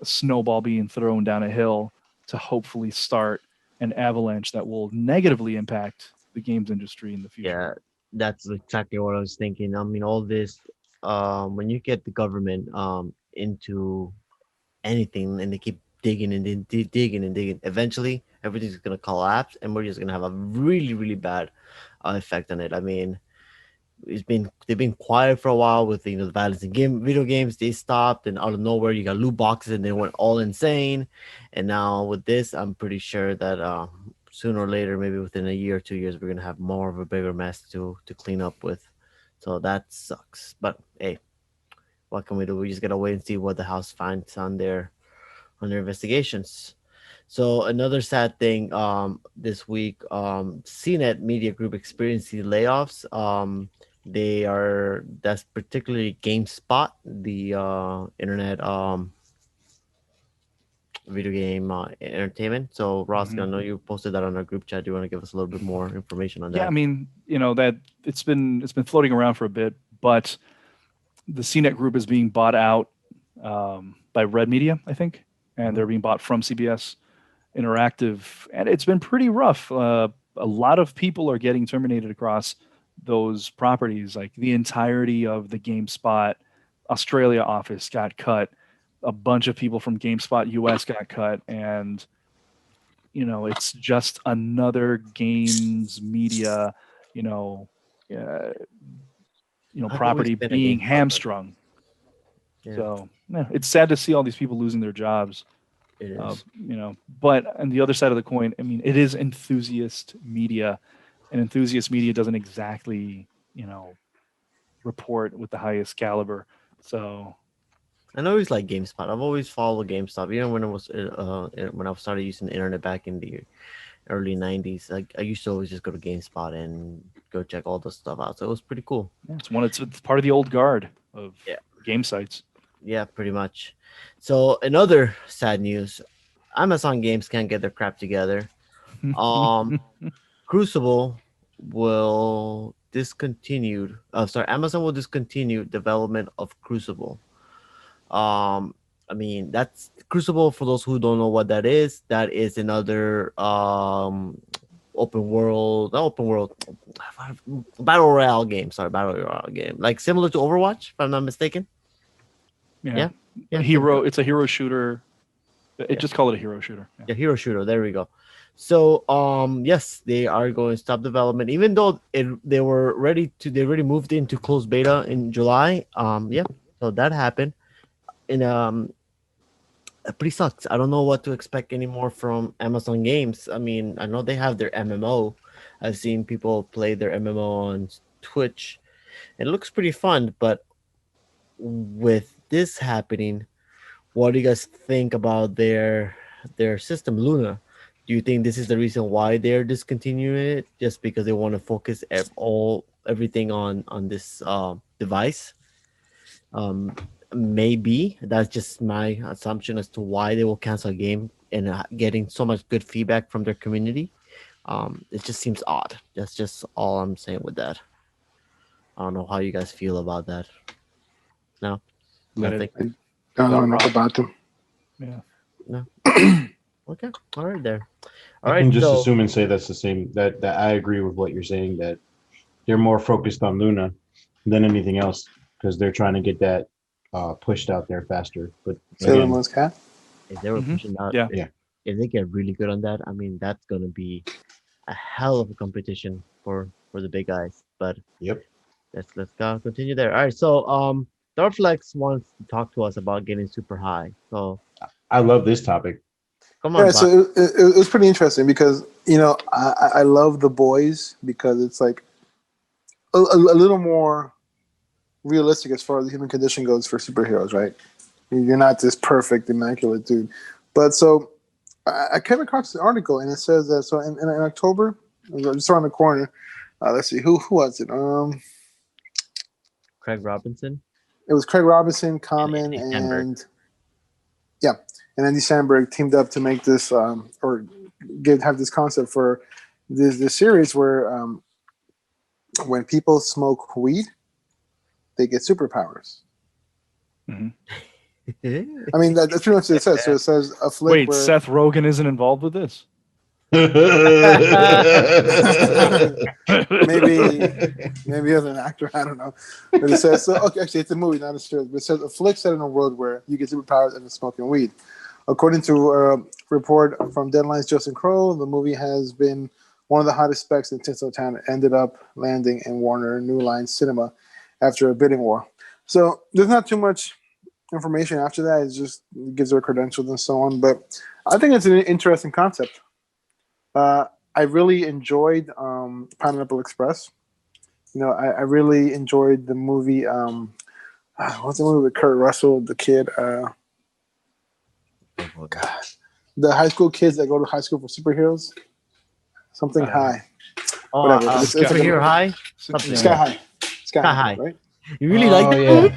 snowball being thrown down a hill to hopefully start an avalanche that will negatively impact the games industry in the future. Yeah, that's exactly what I was thinking. I mean, all this, when you get the government into anything, and they keep digging and digging and digging, eventually everything's gonna collapse, and we're just gonna have a really, really bad effect on it. I mean, they've been quiet for a while with the violence in video games. They stopped, and out of nowhere you got loot boxes, and they went all insane. And now with this, I'm pretty sure that sooner or later, maybe within a year or 2 years, we're gonna have more of a bigger mess to clean up with. So that sucks. But hey, what can we do? We just gotta wait and see what the House finds on their investigations. So another sad thing this week, CNET Media Group experiencing layoffs. That's particularly GameSpot, the internet video game entertainment. So Ross, I know you posted that on our group chat. Do you want to give us a little bit more information on that? Yeah, I mean, that it's been floating around for a bit, but the CNET Group is being bought out by Red Media, I think, and they're being bought from CBS Interactive, and it's been pretty rough. A lot of people are getting terminated across those properties. Like the entirety of the GameSpot Australia office got cut. A bunch of people from GameSpot US got cut, and it's just another games media, property being hamstrung. Yeah. So it's sad to see all these people losing their jobs. It is. But on the other side of the coin, I mean, it is enthusiast media, and enthusiast media doesn't exactly, report with the highest caliber. So I always like GameSpot. I've always followed GameStop. Even when I started using the internet back in the early 90s, I used to always just go to GameSpot and go check all the stuff out. So it was pretty cool. Yeah, it's part of the old guard of game sites. Yeah, pretty much. So another sad news, Amazon Games can't get their crap together. Crucible will discontinue. Amazon will discontinue development of Crucible. I mean, that's Crucible. For those who don't know what that is another battle royale game. Like similar to Overwatch, if I'm not mistaken. Yeah. It's a hero shooter. Just call it a hero shooter. Yeah, hero shooter. There we go. So, yes, they are going to stop development, even though they already moved into closed beta in July. So that happened, and it pretty sucks. I don't know what to expect anymore from Amazon Games. I mean, I know they have their MMO. I've seen people play their MMO on Twitch. It looks pretty fun, but with this happening, what do you guys think about their system, Luna? Do you think this is the reason why they're discontinuing it, just because they want to focus everything on this device. Maybe that's just my assumption as to why they will cancel a game and getting so much good feedback from their community. It just seems odd. That's just all I'm saying with that. I don't know how you guys feel about that. No, nothing. I don't know enough about them. Yeah. No. Okay. All right. There. All I right. can just so, assume and say that's the same. That I agree with what you're saying. That they're more focused on Luna than anything else because they're trying to get that pushed out there faster. But Sailor again, Moon's cat. if they were pushing out, Yeah. if they get really good on that, I mean, that's gonna be a hell of a competition for the big guys. But yep. let's continue there. All right. So Darth Flex wants to talk to us about getting super high. So I love this topic. come on. Yeah, Bob. so it was pretty interesting because I love The Boys because it's like a little more realistic as far as the human condition goes for superheroes, right? You're not this perfect, immaculate dude. But so I came across the article and it says that so in October, just around the corner. Let's see who was it? Craig Robinson. It was Craig Robinson, Common, Andy Samberg. and Andy Samberg teamed up to make this have this concept for this series where when people smoke weed, they get superpowers. Mhm. I mean, that's pretty much what it says. So it says a flick Wait, where Seth Rogen isn't involved with this? maybe as an actor, I don't know. But it says so. Okay, actually, it's a movie, not a series. But it says a flick set in a world where you get superpowers and smoking weed. According to a report from Deadline's Justin Crow, the movie has been one of the hottest specs in Tinseltown. Ended up landing in Warner New Line Cinema after a bidding war. So there's not too much information after that. It just gives her credentials and so on. But I think it's an interesting concept. I really enjoyed Pineapple Express. I really enjoyed the movie. What's the movie with Kurt Russell, the kid? The high school kids that go to high school for superheroes. Something high. Whatever. It's Superhero High. Sky High. Sky High. Right? You really like that movie?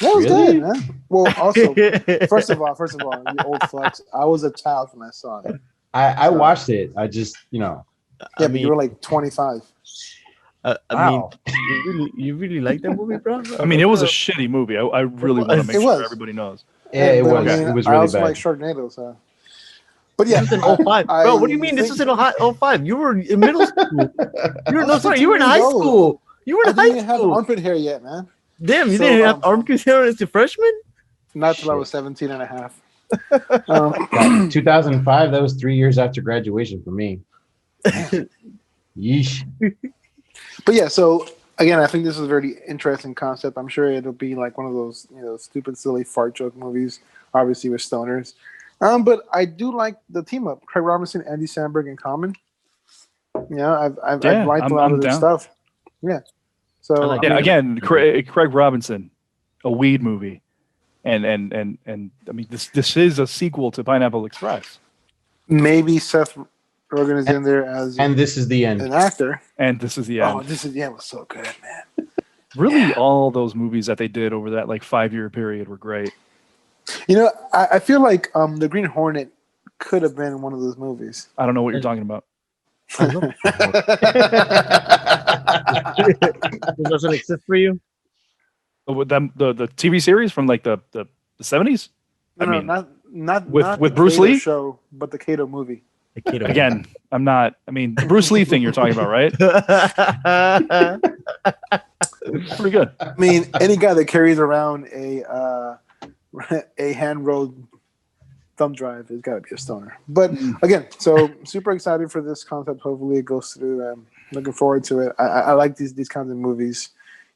That was Really? good, man. Well, also, first of all, you old Flex. I was a child when I saw it. I watched it. I just Yeah, but you were like 25. wow. You really like that movie, bro? I mean, it was a shitty movie. I really want to make It sure was. everybody knows. Yeah, it But, was. I mean, It was I really also bad. like Sharknado, so. But yeah, This was in 05. Bro, what do you mean this was in 05? You were in middle school. You were in high school. You were I in didn't high even have school. armpit hair yet, man. Damn, you So, didn't have armpit hair as a freshman? Not till I was 17 and a half. God, 2005. That was 3 years after graduation for me. Yeesh. But yeah, so again, I think this is a very interesting concept. I'm sure it'll be like one of those, stupid, silly fart joke movies, obviously with stoners. But I do like the team up: Craig Robinson, Andy Samberg, and Common. I've liked a lot of their down. stuff. Yeah. So I like Yeah, Yeah. again, Craig Robinson, a weed movie, and I mean this is a sequel to Pineapple Express, maybe Seth Rogen is in there as And this is the an end. actor. and this is the Oh, end. this is was so good, man. Really, all those movies that they did over that like 5-year period were great. I feel like the Green Hornet could have been one of those movies. I don't know what you're talking about. It doesn't exist for you? With them, the TV series from like the 70s. I mean, not with the Bruce Kato Lee? show, but the Kato movie. The kid again, I'm not. I mean, the Bruce Lee thing you're talking about, right? Pretty good. I mean, any guy that carries around a hand-rolled thumb drive has got to be a stoner. But again, so super excited for this concept. Hopefully, it goes through. Looking forward to it. I like these kinds of movies.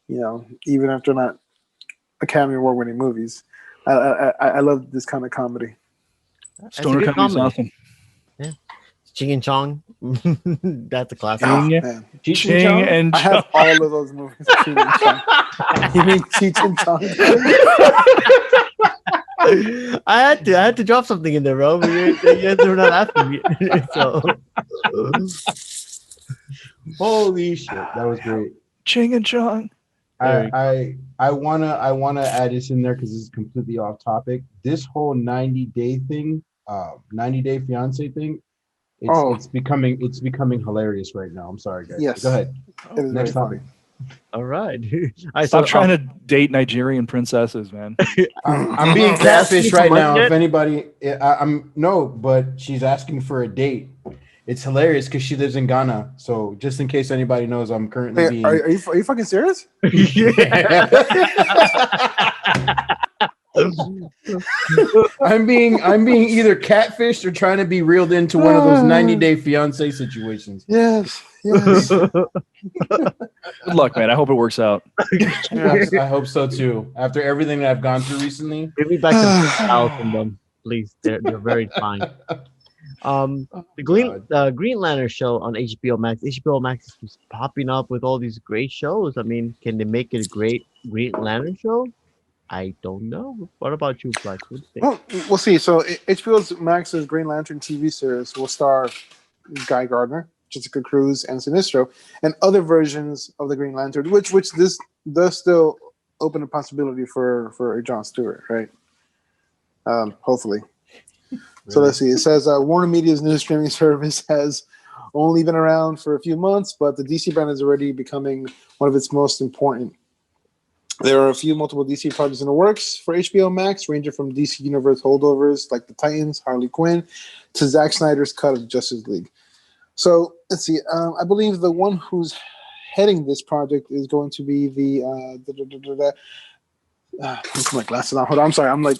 Even after not Academy Award-winning movies, I love this kind of comedy. Stoner comedy's awesome. Yeah. Ching and Chong. That's a classic. Oh, Ching, man. Ching and I have Chong. all of those movies. Ching and Chong. You mean Cheech and Chong? I had to drop something in there, bro. But you guys were not asking me. So Holy shit, that was great. Ching and Chong. I wanna add this in there because this is completely off topic. This whole 90-day thing, 90-day fiance thing, it's becoming hilarious right now. I'm sorry, guys. Yes. Go ahead. It is Next very topic. funny. All right. Stop trying to date Nigerian princesses, man. I'm being Asking catfished for right money now. yet? If anybody, I'm no, but she's asking for a date. It's hilarious because she lives in Ghana. So just in case anybody knows, I'm currently Wait, being. are you fucking serious? I'm being either catfished or trying to be reeled into one of those 90-day fiance situations. Yes. Yes. Good luck, man. I hope it works out. Yes, I hope so too. After everything that I've gone through recently. Give me back some towels from them, please. They're very fine. The Green Lantern show on HBO Max. HBO Max is just popping up with all these great shows. I mean, can they make it a great Green Lantern show? I don't know. What about you, Flex? What do you think? Well, we'll see. So HBO Max's Green Lantern TV series will star Guy Gardner, Jessica Cruz, and Sinestro, and other versions of the Green Lantern, which this does still open a possibility for a Jon Stewart, right? Hopefully. So let's see. It says Warner Media's new streaming service has only been around for a few months, but the DC brand is already becoming one of its most important. There are a few multiple DC projects in the works for HBO Max, ranging from DC Universe holdovers like the Titans, Harley Quinn, to Zack Snyder's cut of Justice League. So let's see. I believe the one who's heading this project is going to be the. Put my glasses on. Hold on. I'm sorry. I'm like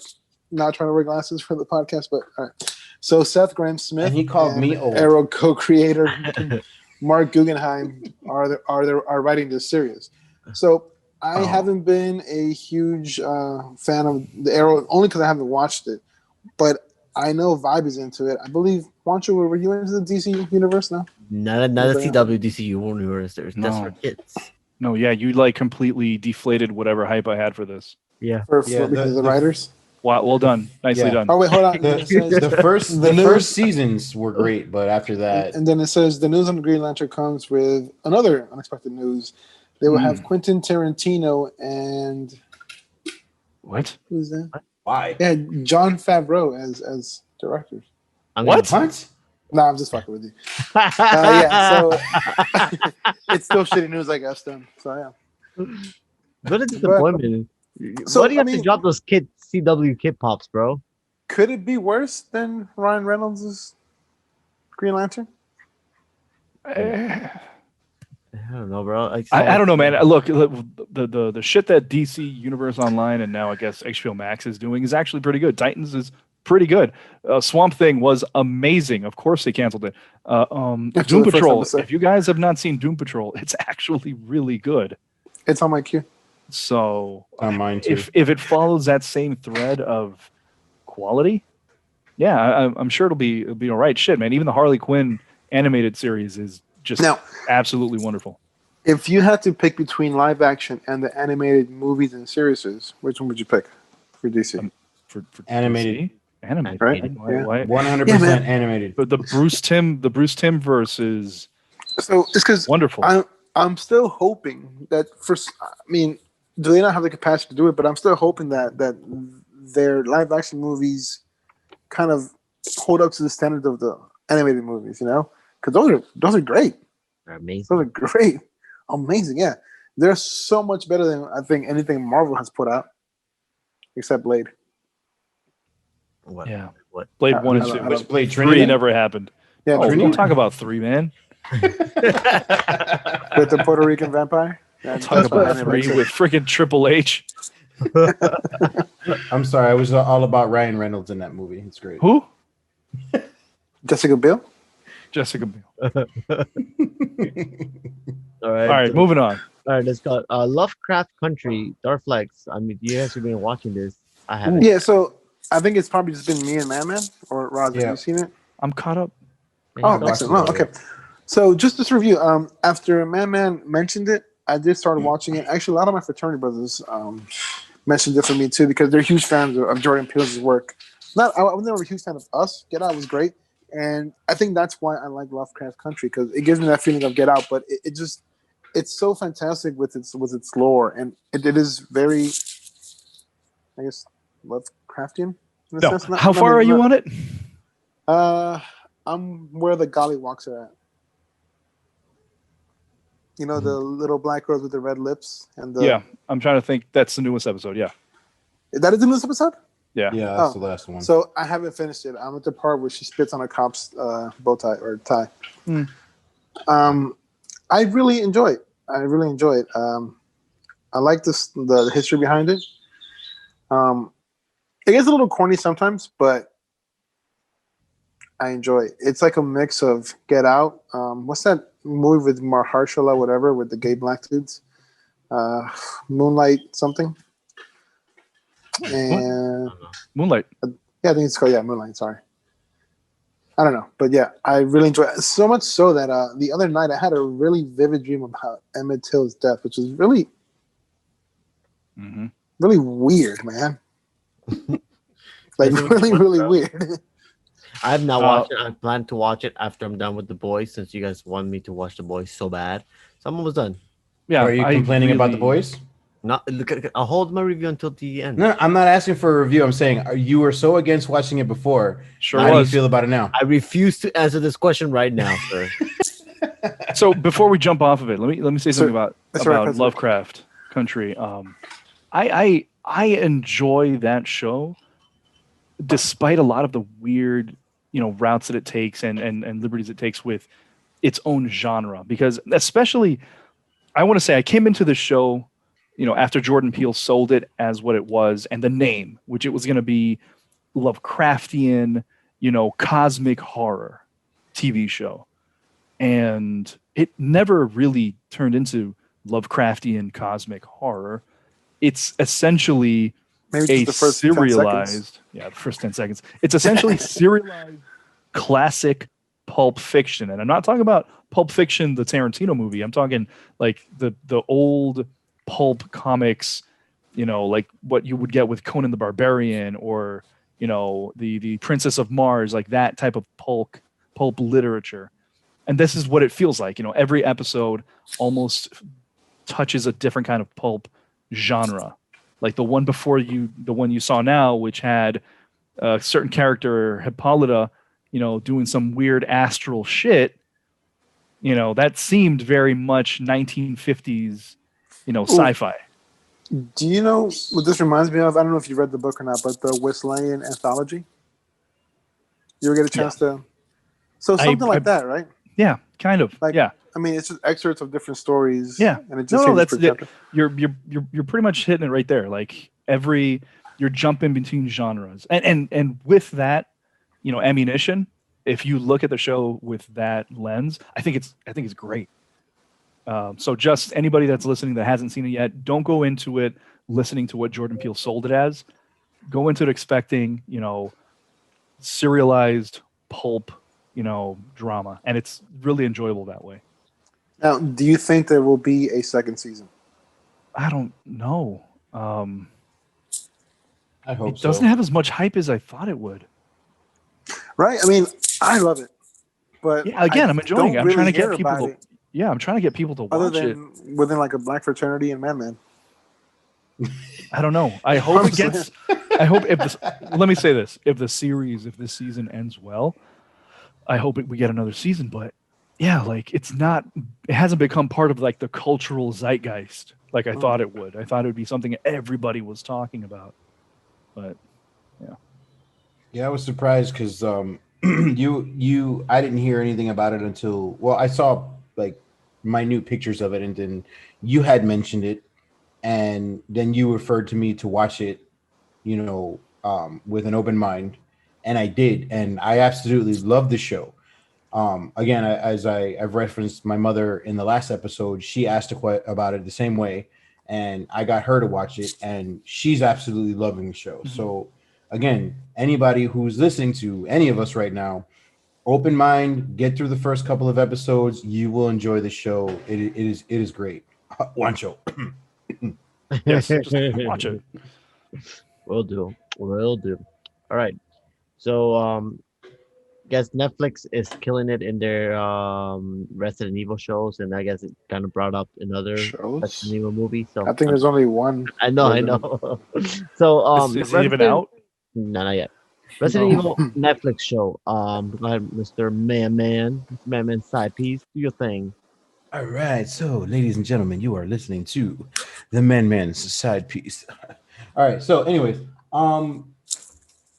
not trying to wear glasses for the podcast, but all right. So Seth Grahame-Smith And he called me old. Arrow co-creator Mark Guggenheim are writing this series. So I haven't been a huge fan of the Arrow only because I haven't watched it, but I know Vibe is into it. I believe. Wancho, were you into the DC universe now? Not a CW DC universe. That's for kids. No, yeah, you like completely deflated whatever hype I had for this. Yeah. Because of the writers. Wow, well done, nicely done. Oh wait, hold on. The first seasons were great, but after that, and then it says the news on the Green Lantern comes with another unexpected news. They will have Quentin Tarantino and what? Who's that? Why? Yeah, Jon Favreau as directors. What? No, I'm just fucking with you. Yeah, so it's still shitty news, I guess. Then, so yeah. What a disappointment. So, why do you have to drop those CW kid pops, bro? Could it be worse than Ryan Reynolds' Green Lantern? I don't know, bro. I don't know, man. Look, the shit that DC Universe Online and now I guess HBO Max is doing is actually pretty good. Titans is pretty good. Swamp Thing was amazing. Of course they canceled it. Doom Patrol. If you guys have not seen Doom Patrol, it's actually really good. It's on my queue. So on mine too. If it follows that same thread of quality, yeah, I'm sure it'll be all right. Shit, man. Even the Harley Quinn animated series is just absolutely wonderful. If you had to pick between live action and the animated movies and series, which one would you pick for DC? For animated. DC? Animated, right? Why? 100% animated. But the Bruce Tim verse is so it's because wonderful. I'm still hoping that do they not have the capacity to do it? But I'm still hoping that their live action movies kind of hold up to the standard of the animated movies, because those are great. They're amazing. Those are great, amazing. Yeah, they're so much better than I think anything Marvel has put out, except Blade. What? Yeah. What? Blade 1 and 2. Blade Three Trinity never happened. Yeah, don't talk about 3, man. with the Puerto Rican vampire. Talk about 3 with freaking Triple H. I'm sorry, I was all about Ryan Reynolds in that movie. It's great. Who? Jessica Biel. Jessica Biel. All right. All right, moving on. All right, let's go. Lovecraft Country, Darth Flex. I mean, you guys have been watching this. I haven't. Yeah, so I think it's probably just been me and Man. Or Roger, have you seen it? I'm caught up. Oh, excellent. Oh, okay. So just this review. After Man mentioned it, I did start watching it. Actually, a lot of my fraternity brothers mentioned it for me too because they're huge fans of Jordan Peele's work. I was never a huge fan of Us. Get Out was great, and I think that's why I like Lovecraft Country because it gives me that feeling of Get Out, but it it's so fantastic with its lore, and it is very, I guess, Lovecraftian. In a No. sense. How far are you on it? I'm where the gollywalks are at. You know, the little black girls with the red lips and the. Yeah, I'm trying to think. That's the newest episode. Yeah. That is the newest episode. Yeah. Yeah, that's the last one. So I haven't finished it. I'm at the part where she spits on a cop's bow tie or tie. I really enjoy it. I like the history behind it. It gets a little corny sometimes, but I enjoy it. It's like a mix of Get Out. What's that movie with Mahershala, whatever, with the gay black dudes? Moonlight something. And Moonlight. yeah, I think it's called Moonlight. Sorry, I don't know, but yeah, I really enjoy it so much so that the other night I had a really vivid dream about Emmett Till's death, which was really, really weird, man. Like really weird. I have not watched it. I plan to watch it after I'm done with The Boys, since you guys want me to watch The Boys so bad. So I'm almost done. Yeah. Are you complaining about The Boys? Not look. I'll hold my review until the end. No, I'm not asking for a review. I'm saying you were so against watching it before. Sure How do you was. feel about it now? I refuse to answer this question right now, sir. So before we jump off of it, let me say something about right, Lovecraft Country. I enjoy that show, despite a lot of the weird, routes that it takes and liberties it takes with its own genre. Because especially, I want to say I came into the show, after Jordan Peele sold it as what it was, and the name, which it was going to be Lovecraftian, cosmic horror TV show. And it never really turned into Lovecraftian cosmic horror. It's essentially Maybe just the first 10 serialized, the first 10 seconds. It's essentially serialized classic pulp fiction. And I'm not talking about Pulp Fiction, the Tarantino movie. I'm talking like the old pulp comics, like what you would get with Conan the Barbarian or, the Princess of Mars, like that type of pulp literature. And this is what it feels like. Every episode almost touches a different kind of pulp genre. Like the one you saw now, which had a certain character, Hippolyta, doing some weird astral shit. That seemed very much 1950s, sci-fi. Do you know what this reminds me of? I don't know if you read the book or not, but the Wesleyan anthology. You ever get a chance to? So something like that, right? Yeah, kind of. Like, yeah. I mean, it's just excerpts of different stories. Yeah. And it just that's per chapter. You're pretty much hitting it right there. Like you're jumping between genres, and with that, ammunition. If you look at the show with that lens, I think it's great. So just anybody that's listening that hasn't seen it yet, don't go into it listening to what Jordan Peele sold it as. Go into it expecting, serialized pulp, drama, and it's really enjoyable that way. Now, do you think there will be a second season? I don't know. I hope it doesn't have as much hype as I thought it would. Right? I mean, I love it, but yeah, again, I'm enjoying it. I'm trying to get people to. Yeah, I'm trying to get people to watch other than it. Within like a black fraternity and Man. I don't know. I hope it gets. I hope let me say this: if this season ends well, I hope we get another season. But yeah, like it hasn't become part of like the cultural zeitgeist like I thought it would. I thought it would be something everybody was talking about, but yeah. Yeah, I was surprised because I didn't hear anything about it until I saw like minute pictures of it, and then you had mentioned it, and then you referred to me to watch it, with an open mind, and I did, and I absolutely loved the show. Again, I've referenced my mother in the last episode. She asked about it the same way, and I got her to watch it, and she's absolutely loving the show. Mm-hmm. So again, anybody who's listening to any of us right now, open mind, get through the first couple of episodes. You will enjoy the show. It is great. One show. Yes, just watch it. Will do. All right. So guess Netflix is killing it in their Resident Evil shows, and I guess it kind of brought up another Resident Shows. Evil movie. So I think there's only one. I know, I Resident- know. So Is it even out? No, not yet. Resident Evil Netflix show. Go ahead, Mr. Man, side piece. Do your thing. All right, so ladies and gentlemen, you are listening to the Man's side piece. All right, so anyways,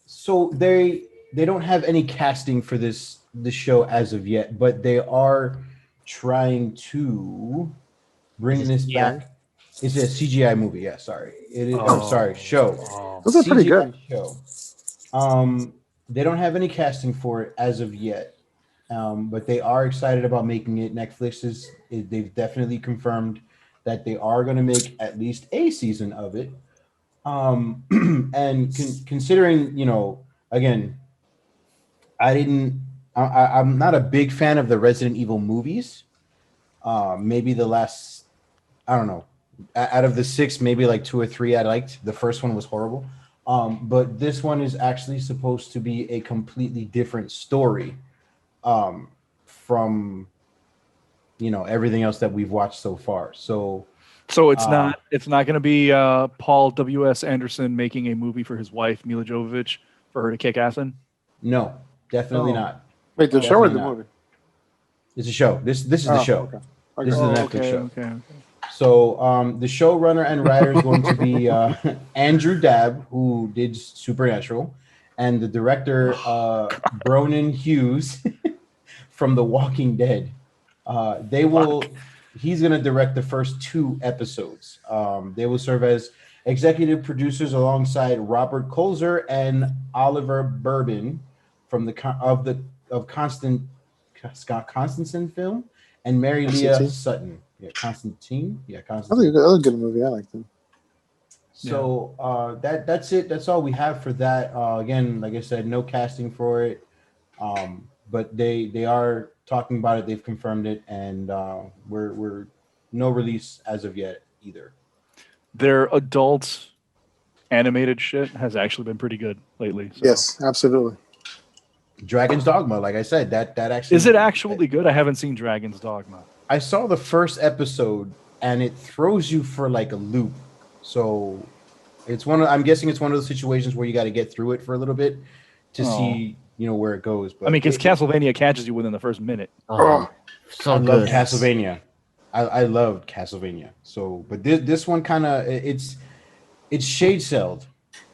so they don't have any casting for this show as of yet, but they are trying to bring this back. It's a CGI movie. Yeah, sorry. It is. Oh, sorry, show. Those are pretty good. Show. They don't have any casting for it as of yet, but they are excited about making it. Netflix they've definitely confirmed that they are going to make at least a season of it. And considering, again, I'm not a big fan of the Resident Evil movies. Maybe the last, I don't know, out of the 6, maybe like 2 or 3 I liked. The first one was horrible. But this one is actually supposed to be a completely different story from everything else that we've watched so far. So it's not going to be Paul W.S. Anderson making a movie for his wife Mila Jovovich for her to kick ass in? No, definitely not. Wait, the show or the movie? It's a show. This is the show. Okay. This is the Netflix show. Okay. So the showrunner and writer is going to be Andrew Dabb, who did Supernatural, and the director Bronan Hughes from The Walking Dead. He's going to direct the first 2 episodes. They will serve as executive producers alongside Robert Kolzer and Oliver Bourbon from Constantine film and Mary Leah Sutton. Yeah, Constantine. Yeah, Constantine. That was a good movie. I liked it. So that's it. That's all we have for that. Again, like I said, no casting for it. But they are talking about it. They've confirmed it, and we're no release as of yet either. Their adult animated shit has actually been pretty good lately. So. Yes, absolutely. Dragon's Dogma, like I said, that actually is it actually good? I haven't seen Dragon's Dogma. I saw the first episode, and it throws you for like a loop. So I'm guessing it's one of those situations where you got to get through it for a little bit to see where it goes. But I mean, because Castlevania catches you within the first minute. I love Castlevania. I loved Castlevania. So, but this one kind of it's shade celled,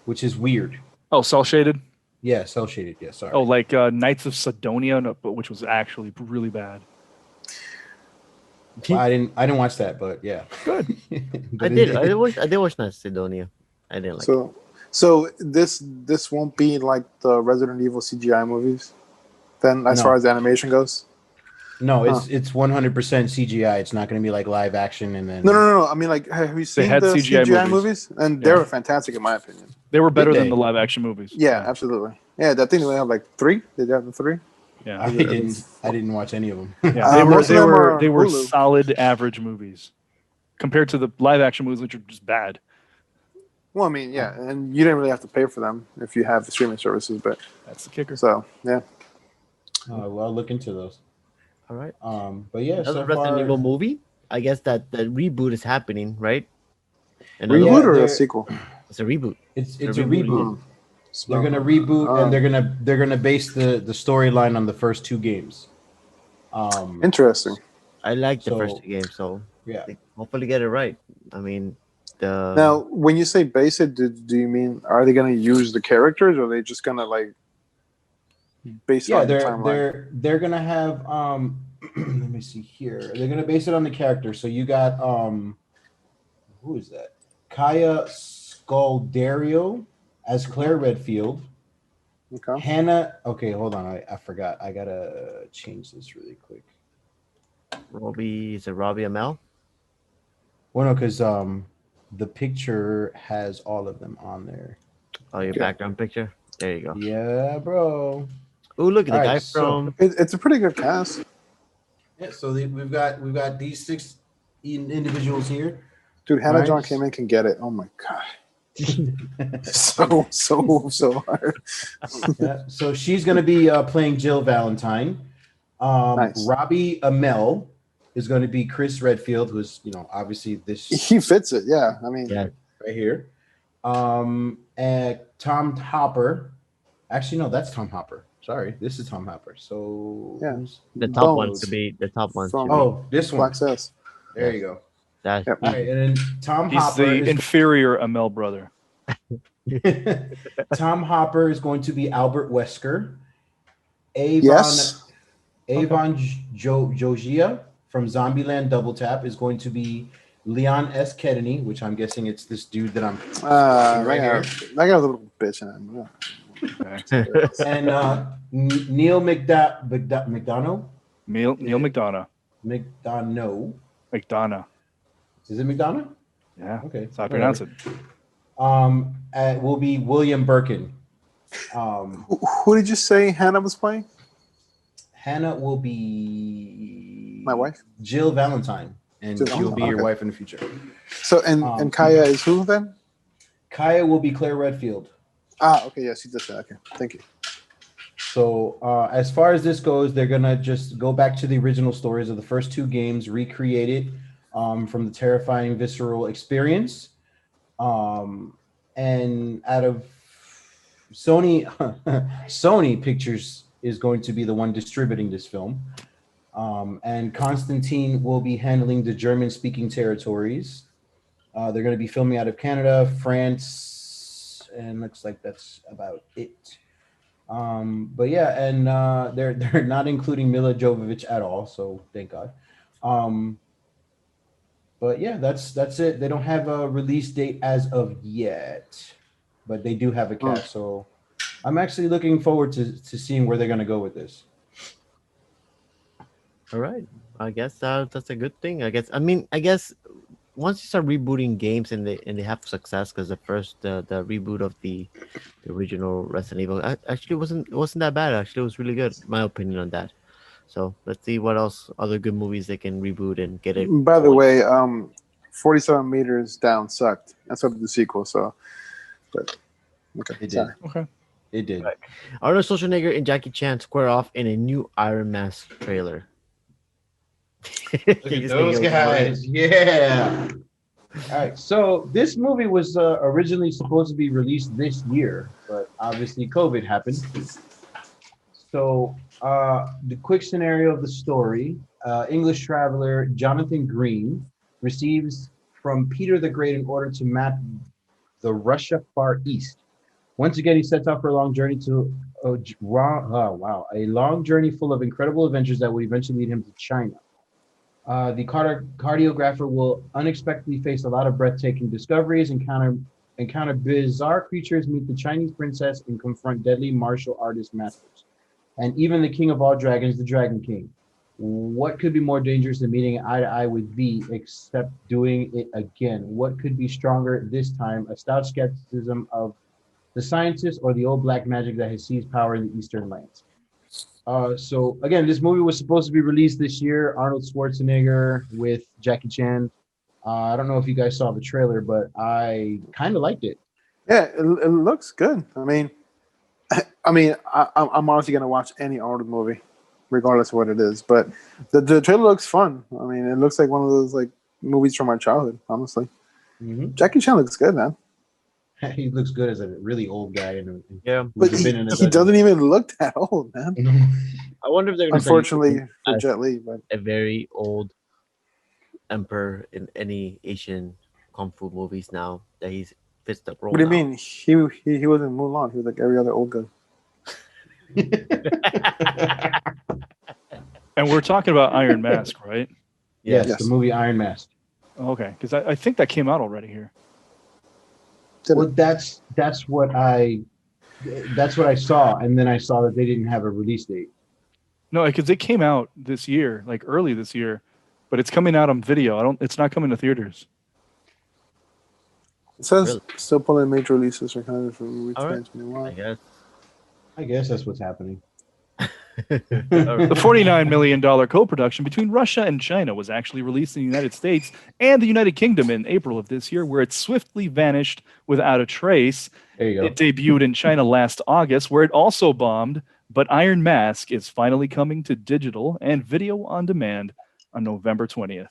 which is weird. Oh, cell shaded. Yeah, cell shaded. Yeah, sorry. Oh, like Knights of Sidonia, which was actually really bad. Well, I didn't watch that, but yeah, good. I did watch Knights of Sidonia. I didn't like it. So this won't be like the Resident Evil CGI movies, then, as far as animation goes. No, it's 100% CGI. It's not going to be like live action and then. No. I mean, like, have you seen the CGI movies? And they were fantastic in my opinion. They were better than the live action movies. Yeah, absolutely. Yeah, I think they have like 3. Did they have the 3? Yeah, I didn't watch any of them. Yeah, they were solid average movies compared to the live action movies, which are just bad. Well, I mean, yeah, and you didn't really have to pay for them if you have the streaming services, but that's the kicker. So yeah. Well, I'll look into those. All right. But yeah, so Resident Evil movie. I guess that the reboot is happening, right? Reboot or a sequel? It's a reboot. It's a reboot. They're gonna reboot and they're gonna base the storyline on the first 2 games. Interesting. I like the first 2 games, so yeah, hopefully get it right. I mean, now when you say base it, do you mean are they gonna use the characters or are they just gonna like base it on the timeline? They're gonna have let me see here. They're gonna base it on the characters. So you got who is that? Kaya Scaldario as Claire Redfield. Okay. Hannah. Okay, hold on. I forgot. I gotta change this really quick. Robbie Amell? Well, no, because the picture has all of them on there. Oh, your background picture? There you go. Yeah, bro. Oh, look at the guy from. It's a pretty good cast. Yeah, so we've got these 6 individuals here. Dude, Hannah John Kamen can get it. Oh my god. so hard. Yeah, so she's going to be playing Jill Valentine. Nice. Robbie Amell is going to be Chris Redfield, who's obviously this He fits it. Yeah, I mean, Yeah. right here. And Tom Hopper. Actually, no, that's Tom Hopper. Sorry, this is Tom Hopper. So Yeah. The top one Bones to be the top one. from- should be- oh, this one. Black Sass. There you go. that. Yep. All right, and then Tom He's Hopper. the inferior Amel brother. Tom Hopper is going to be Albert Wesker. Yes. Avon Jogia from Zombieland Double Tap is going to be Leon S. Kennedy, which I'm guessing it's this dude that I'm Right right here. here. I got a little bitch in him. Yeah. Okay. And Neil McDonough. Neil McDonough. McDonough. McDonough. Is it McDonough? Yeah. Okay. That's how I pronounce it. Will be William Birkin. Who did you say Hannah was playing? Hannah will be My wife. Jill Valentine, and Jill she'll be Valentine, your okay. wife in the future. So and Kaya is who then? Kaya will be Claire Redfield. Okay, yes, she did that. Okay, thank you. So as far as this goes, they're gonna just go back to the original stories of the first two games, recreate it from the terrifying visceral experience. And out of Sony Pictures is going to be the one distributing this film. And Constantine will be handling the German-speaking territories. They're going to be filming out of Canada, France, and looks like that's about it. But yeah, and they're not including Mila Jovovich at all, so thank God. But yeah, that's it. They don't have a release date as of yet, but they do have a cast. So I'm actually looking forward to seeing where they're going to go with this. All right. I guess that's a good thing. I guess once you start rebooting games and they have success, because the reboot of the original Resident Evil actually wasn't that bad. Actually, it was really good. My opinion on that. So let's see what else other good movies they can reboot and get it. By the way, 47 Meters Down sucked. That's what the sequel. So, but okay, It did. sorry. Okay. It did. Right. Arnold Schwarzenegger and Jackie Chan square off in a new Iron Mask trailer. Look at those guys. Yeah. All right. So this movie was originally supposed to be released this year, but obviously COVID happened. So the quick scenario of the story, English traveler Jonathan Green receives from Peter the Great an order to map the Russia Far East. Once again, he sets out for a long journey to a long journey full of incredible adventures that will eventually lead him to China. The cartographer will unexpectedly face a lot of breathtaking discoveries, encounter bizarre creatures, meet the Chinese princess, and confront deadly martial artist masters. And even the king of all dragons, the Dragon King. What could be more dangerous than meeting eye to eye with V, except doing it again? What could be stronger this time? A stout skepticism of the scientists or the old black magic that has seized power in the Eastern lands. So again, this movie was supposed to be released this year. Arnold Schwarzenegger with Jackie Chan. I don't know if you guys saw the trailer, but I kind of liked it. Yeah, it looks good. I'm honestly gonna watch any Arnold movie, regardless of what it is. But the trailer looks fun. I mean, it looks like one of those like movies from our childhood. Honestly, Jackie Chan looks good, man. He looks good as a really old guy. Yeah. But he doesn't even look that old, man. I wonder if they're gonna Unfortunately for as Jet Li, but a very old emperor in any Asian kung fu movies now that he's fits the role. what do you now. mean? He was in Mulan. He was like every other old guy. And we're talking about Iron Mask, right? Yes, Yes. the movie Iron Mask. Okay, because I think that came out already here. Well, that's what I saw, and then I saw that they didn't have a release date. No, because it came out this year, like early this year, but it's coming out on video. It's not coming to theaters. It says Really? still pulling major releases for kind of from All right. 2021. I guess. I guess that's what's happening. The $49 million co-production between Russia and China was actually released in the United States and the United Kingdom in April of this year, where it swiftly vanished without a trace. There you go. It debuted in China last August, where it also bombed, but Iron Mask is finally coming to digital and video on demand on November 20th.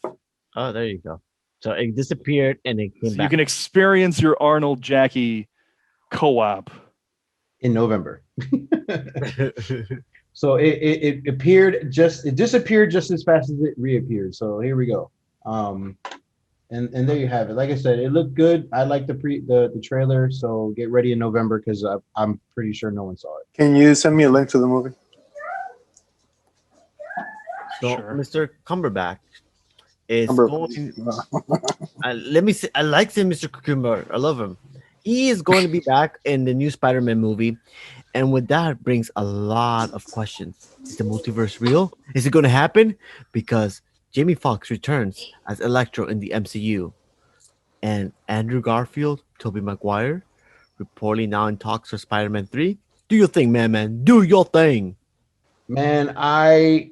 Oh, there you go. So it disappeared and it came So back. you can experience your Arnold Jackie co-op. In November. So it disappeared just as fast as it reappeared. So here we go. And there you have it. Like I said, it looked good. I like the trailer. So get ready in November because I'm pretty sure no one saw it. Can you send me a link to the movie? So Sure. Mr. Cumberbatch is Number- going. Let me say, I like him, Mr. Cucumber. I love him. He is going to be back in the new Spider-Man movie, and with that brings a lot of questions. Is the multiverse real? Is it going to happen? Because Jamie Foxx returns as Electro in the MCU, and Andrew Garfield, Tobey Maguire, reportedly now in talks for Spider-Man 3. Do your thing, man. Do your thing. Man, I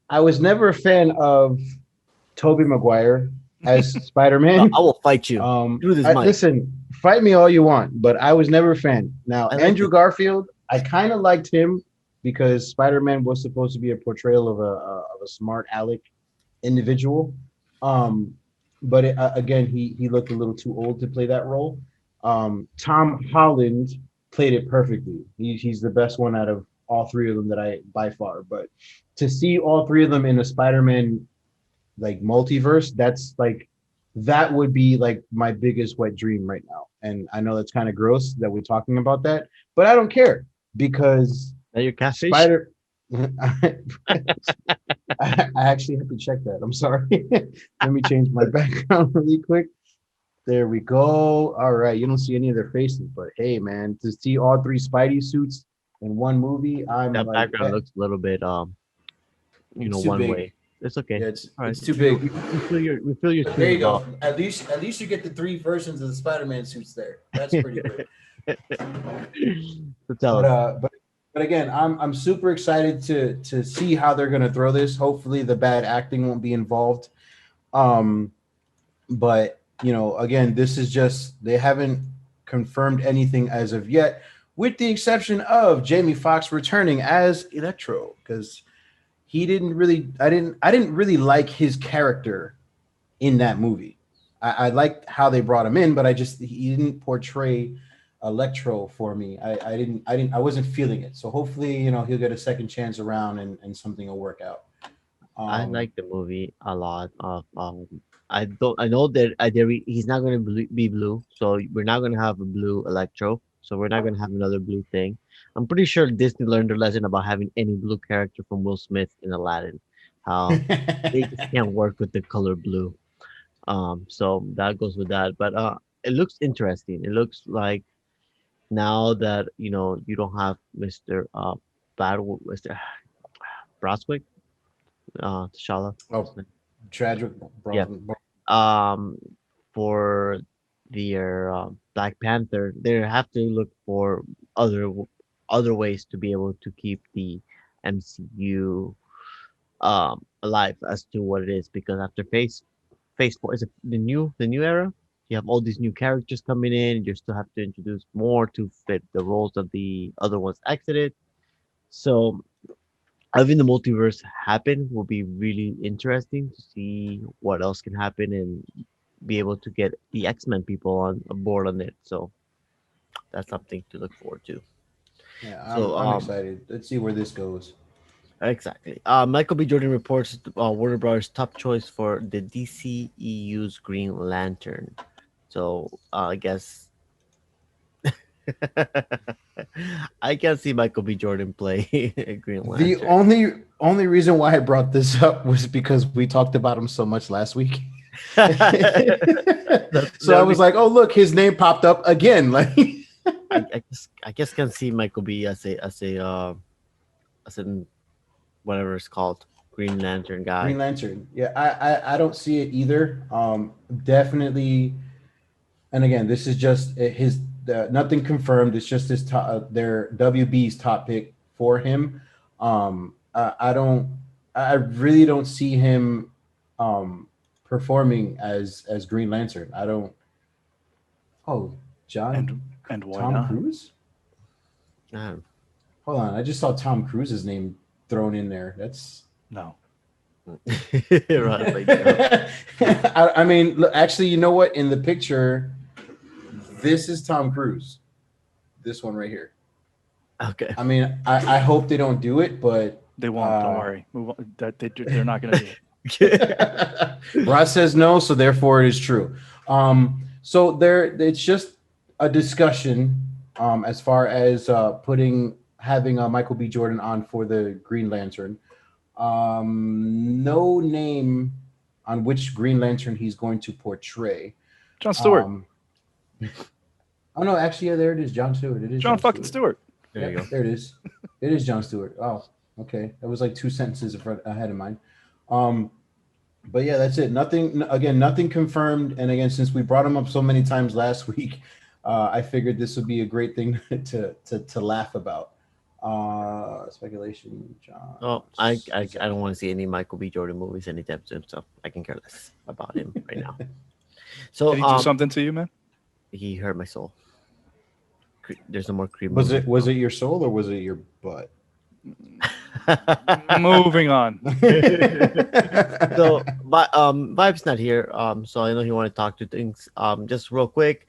was never a fan of Tobey Maguire as Spider-Man. I will fight you. Through this mic. Listen, fight me all you want, but I was never a fan. Now, I like Andrew it. Garfield, I kind of liked him because Spider-Man was supposed to be a portrayal of a smart aleck individual. But again, he looked a little too old to play that role. Tom Holland played it perfectly. He's the best one out of all three of them by far. But to see all three of them in a Spider-Man like multiverse, that would be like my biggest wet dream right now. And I know that's kind of gross that we're talking about that, but I don't care because Now your catfish. Spider. I actually have to check that. I'm sorry. Let me change my background really quick. There we go. All right. You don't see any of their faces, but hey, man, to see all three Spidey suits in one movie, I'm That like, background looks a little bit It's too one big. way. It's okay. yeah, it's, All right. it's too big. We feel your There you feelings go. off. At least you get the three versions of the Spider-Man suits there. That's pretty good. So tell us. But again, I'm super excited to see how they're gonna throw this. Hopefully, the bad acting won't be involved. But again, this is just they haven't confirmed anything as of yet, with the exception of Jamie Foxx returning as Electro, because I didn't really like his character in that movie. I liked how they brought him in, but he didn't portray Electro for me. I wasn't feeling it. So hopefully, he'll get a second chance around and something will work out. I like the movie a lot. I know that he's not going to be blue, so we're not going to have a blue Electro. So we're not going to have another blue thing. I'm pretty sure Disney learned a lesson about having any blue character from Will Smith in Aladdin. How they just can't work with the color blue. So that goes with that. But it looks interesting. It looks like now that you don't have Mr. Mr. Broswick, T'Challa. Oh, tragic. Yeah. For their Black Panther, they have to look for other ways to be able to keep the MCU alive as to what it is, because after phase 4 is it the new era, you have all these new characters coming in, you still have to introduce more to fit the roles of the other ones exited. So having the multiverse happen will be really interesting to see what else can happen and be able to get the X-Men people on board on it. So that's something to look forward to. Yeah, So, I'm excited. Let's see where this goes. Exactly. Michael B. Jordan reports Warner Brothers' top choice for the DCEU's Green Lantern. So I guess I can't see Michael B. Jordan play Green Lantern. The only reason why I brought this up was because we talked about him so much last week. So I was like, oh look, his name popped up again. Like I guess can see Michael B. as a whatever it's called, Green Lantern guy. Green Lantern. Yeah, I don't see it either. Definitely. And again, this is just nothing confirmed. It's just their WB's top pick for him. I really don't see him performing as Green Lantern. I don't. Oh, John and why Tom not? Cruise? Um, Hold on, I just saw Tom Cruise's name thrown in there. That's No. right, like, I mean, look, actually, you know what? In the picture, this is Tom Cruise. This one right here. okay. I mean, I hope they don't do it, but They won't. Don't worry. Move on. They're not going to do it. Ross says no, so therefore it is true. So it's just a discussion as far as having Michael B. Jordan on for the Green Lantern. No name on which Green Lantern he's going to portray. John Stewart. Oh no, actually, yeah, there it is, John Stewart. It is John fucking Stewart. There you go. There it is. It is John Stewart. Oh, okay. That was like 2 sentences ahead of mine. But yeah, that's it. Nothing confirmed. And again, since we brought him up so many times last week, I figured this would be a great thing to laugh about. Speculation, John. Oh, I don't want to see any Michael B. Jordan movies anytime soon, so I can care less about him right now. So Did he do something to you, man? he hurt my soul. There's no more cream. Was it your soul or was it your butt? Moving on. So, but Vibe's not here. So I know he want to talk to things. Just real quick,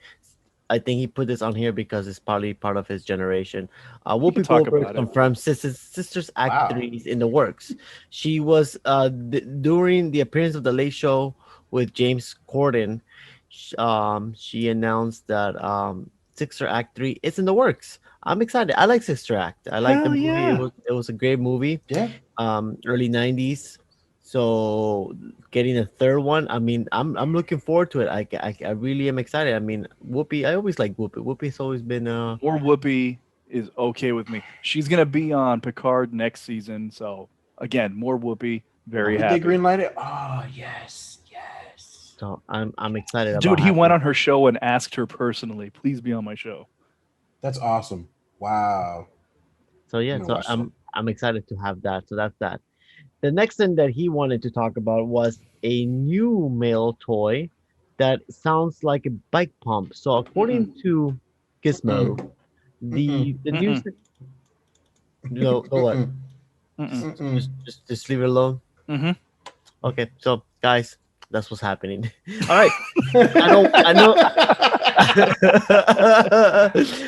I think he put this on here because it's probably part of his generation. Whoopi talk Goldberg about it. confirmed Sisters Act 3 is in the works. She was during the appearance of the Late Show with James Corden. She announced that Sister Act 3 is in the works. I'm excited. I like Sister Act. I like the movie. Yeah. It was a great movie. Yeah. Early 90s. So getting a third one, I mean, I'm looking forward to it. I really am excited. I mean, Whoopi, I always like Whoopi. Whoopi's always been Or Whoopi is okay with me. She's gonna be on Picard next season. So again, more Whoopi. Very Did happy. they greenlight it? Oh yes. so I'm excited Dude, about he went having- on her show and asked her personally, please be on my show. That's awesome. Wow. So yeah, I'm so gonna watch I'm excited to have that. So that's that. The next thing that he wanted to talk about was a new male toy that sounds like a bike pump. So according to Gizmo, the new no what? Mm-mm. Just leave it alone. Mm-hmm. Okay, so guys, that's what's happening. All right, I know.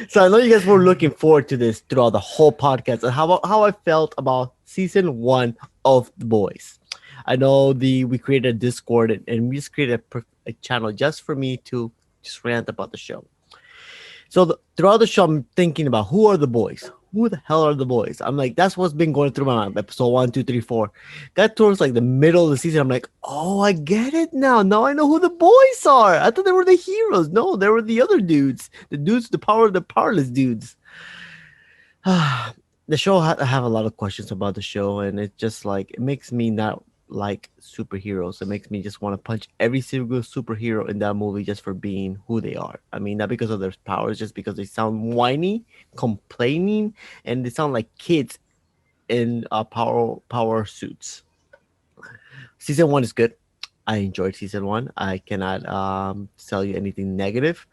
So I know you guys were looking forward to this throughout the whole podcast and how I felt about season 1 of The Boys. I know we created a Discord and we just created a channel just for me to just rant about the show. So throughout the show, I'm thinking about who are the boys? Who the hell are the boys? I'm like, that's what's been going through my mind. Episode 1, 2, 3, 4. Got towards like the middle of the season. I'm like, oh, I get it now. Now I know who the boys are. I thought they were the heroes. No, they were the other dudes. The powerless dudes. The show, I have a lot of questions about the show, and it just like, it makes me not like superheroes. It makes me just want to punch every single superhero in that movie just for being who they are. I mean, not because of their powers, just because they sound whiny, complaining, and they sound like kids in power suits. Season 1 is good. I enjoyed season 1. I cannot tell you anything negative.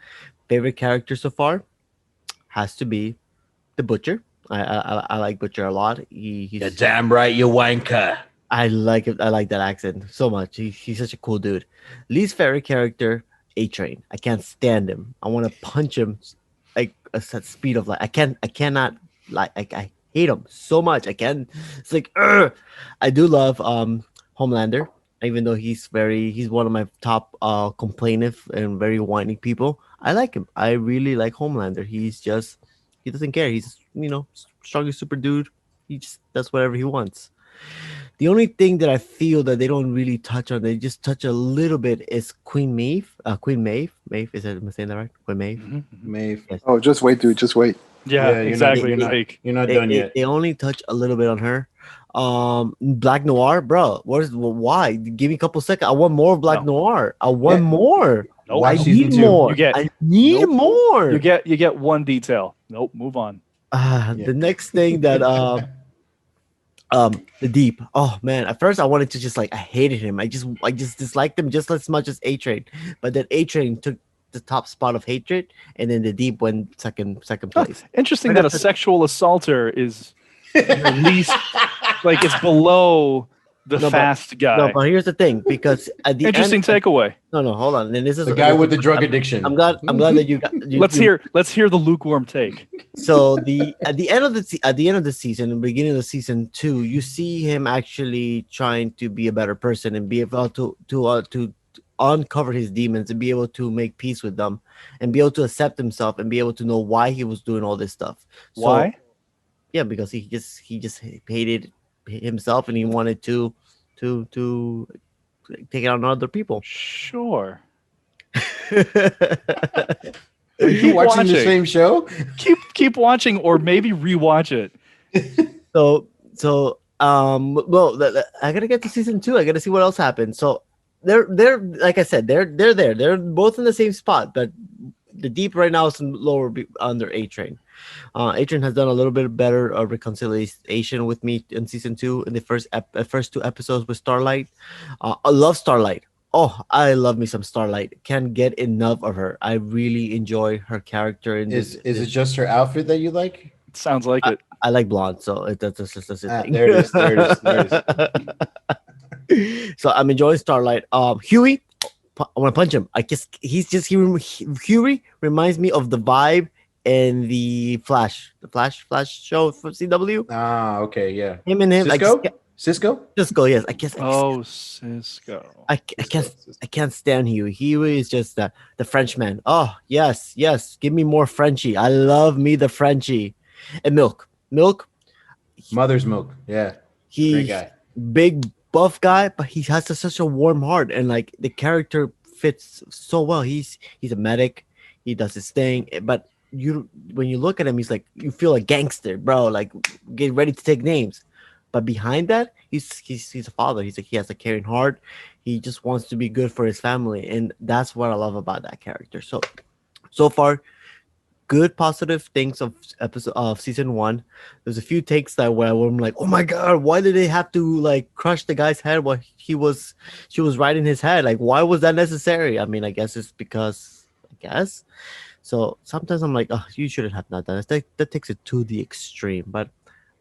Favorite character so far has to be the Butcher. I like Butcher a lot. He's You're damn right, you wanker. I like it. I like that accent so much. He's such a cool dude. Least favorite character, A-Train. I can't stand him. I want to punch him like a set speed of light. I cannot like. I hate him so much. I can't. It's like, ugh. I do love Homelander, even though he's one of my top complainant and very whiny people. I like him. I really like Homelander. He doesn't care. He's strongest super dude. He just does whatever he wants. The only thing that I feel that they don't really touch on, they just touch a little bit, is Queen Maeve. Maeve, am I saying that right? Queen Maeve. Mm-hmm. Maeve. Yes. Oh, just wait, dude. Just wait. Yeah, Yeah, exactly. you're not- Fake. You're not done yet. They only touch a little bit on her. Black Noir, bro. Why? Give me a couple seconds. I want more of Black Noir. I want Yeah. more. Nope. Why I season need 2? more. You I need Nope. more. You get one detail. Nope. Move on. Yeah. The next thing that The Deep. Oh man, at first I wanted to just like I hated him. I just disliked him just as much as A Train. But then A Train took the top spot of hatred, and then the Deep went second place. Interesting Right that a after- sexual assaulter is at least like it's below the No, but- fast guy. No, but here's the thing, because at the Interesting end, takeaway. no, hold on. Then this is The guy with the drug addiction. I'm glad that you got. Let's hear the lukewarm take. So at the end of the season, and beginning of the season 2, you see him actually trying to be a better person and be able to uncover his demons and be able to make peace with them and be able to accept himself and be able to know why he was doing all this stuff. So, Why? yeah, because he just hated himself and he wanted to take it out on other people. Sure. Are you watching the same show? Keep watching, or maybe rewatch it. Well, I gotta get to season 2. I gotta see what else happens. So they're like I said, they're there. They're both in the same spot, but the Deep right now is under A Train. A Train has done a little bit better reconciliation with me in season 2 in the first 2 episodes with Starlight. I love Starlight. Oh, I love me some Starlight. Can't get enough of her. I really enjoy her character. Is it just her outfit that you like? It sounds like it. I like blonde, so that's the thing. There it is. There it is. So I'm enjoying Starlight. Huey, I want to punch him. I guess Huey reminds me of the vibe in the Flash show for CW. Ah, okay, yeah. Him and him. Cisco? Cisco, yes. I guess. Oh, Cisco. I can't stand Huey. Huey is just the Frenchman. Oh yes. Give me more Frenchie. I love me the Frenchie. And Milk. Mother's Milk. Yeah. Great He's guy. big buff guy, but he has such a warm heart, and like the character fits so well. He's a medic. He does his thing, but when you look at him, he's like, you feel a gangster, bro. Like, get ready to take names. But behind that, he's a father. He has a caring heart. He just wants to be good for his family, and that's what I love about that character. So far, good positive things of season 1. There's a few takes where I'm like, oh my god, why did they have to like crush the guy's head while she was right in his head? Like, why was that necessary? I mean, I guess it's because So sometimes I'm like, oh, you shouldn't have not done it. That takes it to the extreme. But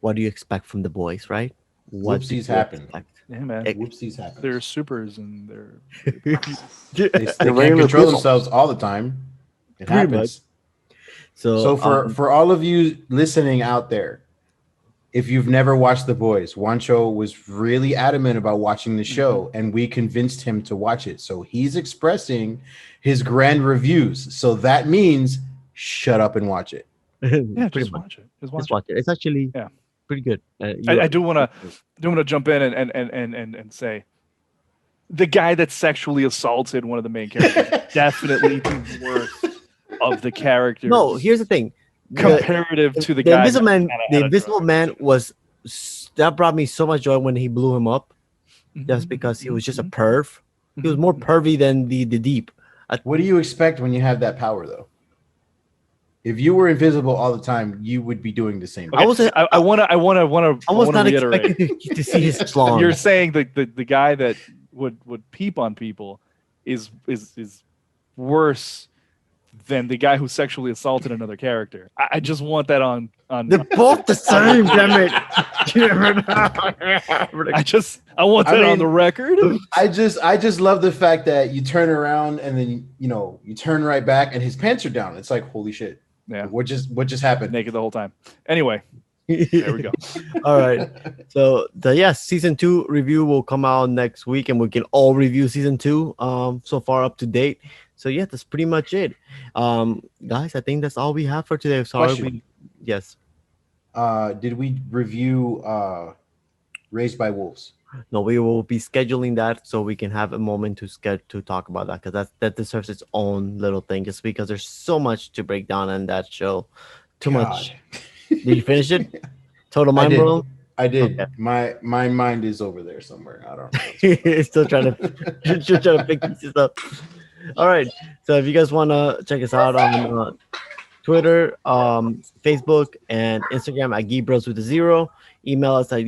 what do you expect from the boys, right? What Whoopsies happen. Yeah, man. Whoopsies happen. They're supers and they're They can't control themselves all the time. It Pretty happens. So for all of you listening out there, if you've never watched The Boys, Juancho was really adamant about watching the show, and we convinced him to watch it. So he's expressing his grand reviews. So that means shut up and watch it. yeah, pretty just much. watch it. Just Just watch watch it. It's actually Yeah. pretty good. it. I do want to jump in and say the guy that sexually assaulted one of the main characters definitely the worst of the characters. No, here's the thing. Comparative to the the guy. Invisible Man, that the had a Invisible drug Man addiction. was that brought me so much joy when he blew him up, just because he was just a perv. He was more pervy than the Deep. What do you expect when you have that power, though? If you were invisible all the time, you would be doing the same. I was I want to reiterate. expecting to see his schlong. You're saying the guy that would peep on people is worse than the guy who sexually assaulted another character. I just want that on. They're both the same, damn it. I want that on mean, the record. I just love the fact that you turn around and then you turn right back and his pants are down. It's like, holy shit. Yeah. What just happened? Naked the whole time. Anyway, there we go. All right. So season 2 review will come out next week, and we can all review season 2 so far up to date. So yeah, that's pretty much it. Guys, I think that's all we have for today. Sorry. Yes. Did we review Raised by Wolves? No, we will be scheduling that so we can have a moment to talk about that, because that deserves its own little thing, just because there's so much to break down in that show. Too much. Did you finish it? Total mind blown? I did. Okay. My mind is over there somewhere. I don't know. Still trying to pick pieces up. All right. So if you guys want to check us out on Twitter, Facebook, and Instagram at GEEK BROS with a 0. Email us at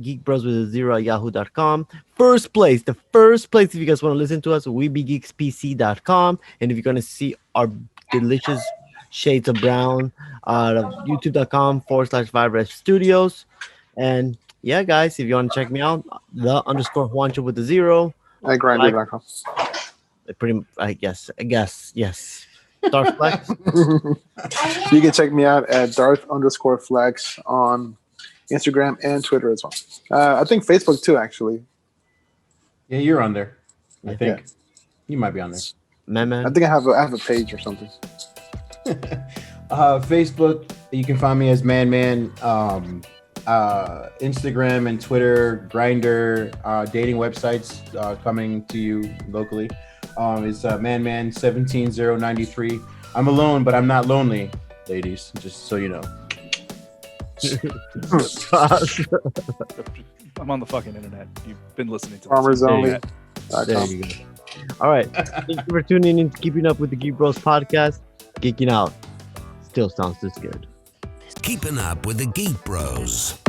geekbros with a zero at yahoo.com. First place, the first place if you guys want to listen to us, webegeekspc.com. And if you're going to see our delicious shades of brown, youtube.com/5red studios. And yeah, guys, if you want to check me out, _Juancho with the zero. At Grindr.com. I guess, yes. Darth Flex. You can check me out at Darth_Flex on Instagram and Twitter as well. I think Facebook too, actually. Yeah, you're on there. I Yeah. think you might be on there. Man. I think I have a page or something. Facebook, you can find me as Man. Instagram and Twitter, Grindr, dating websites coming to you locally. It's manman17093. I'm alone, but I'm not lonely, ladies. Just so you know. I'm on the fucking internet. You've been listening to Farmers this. only. There you go. All right. Thank you for tuning in to Keeping Up with the Geek Bros podcast. Geeking out still sounds this good. Keeping up with the Geek Bros.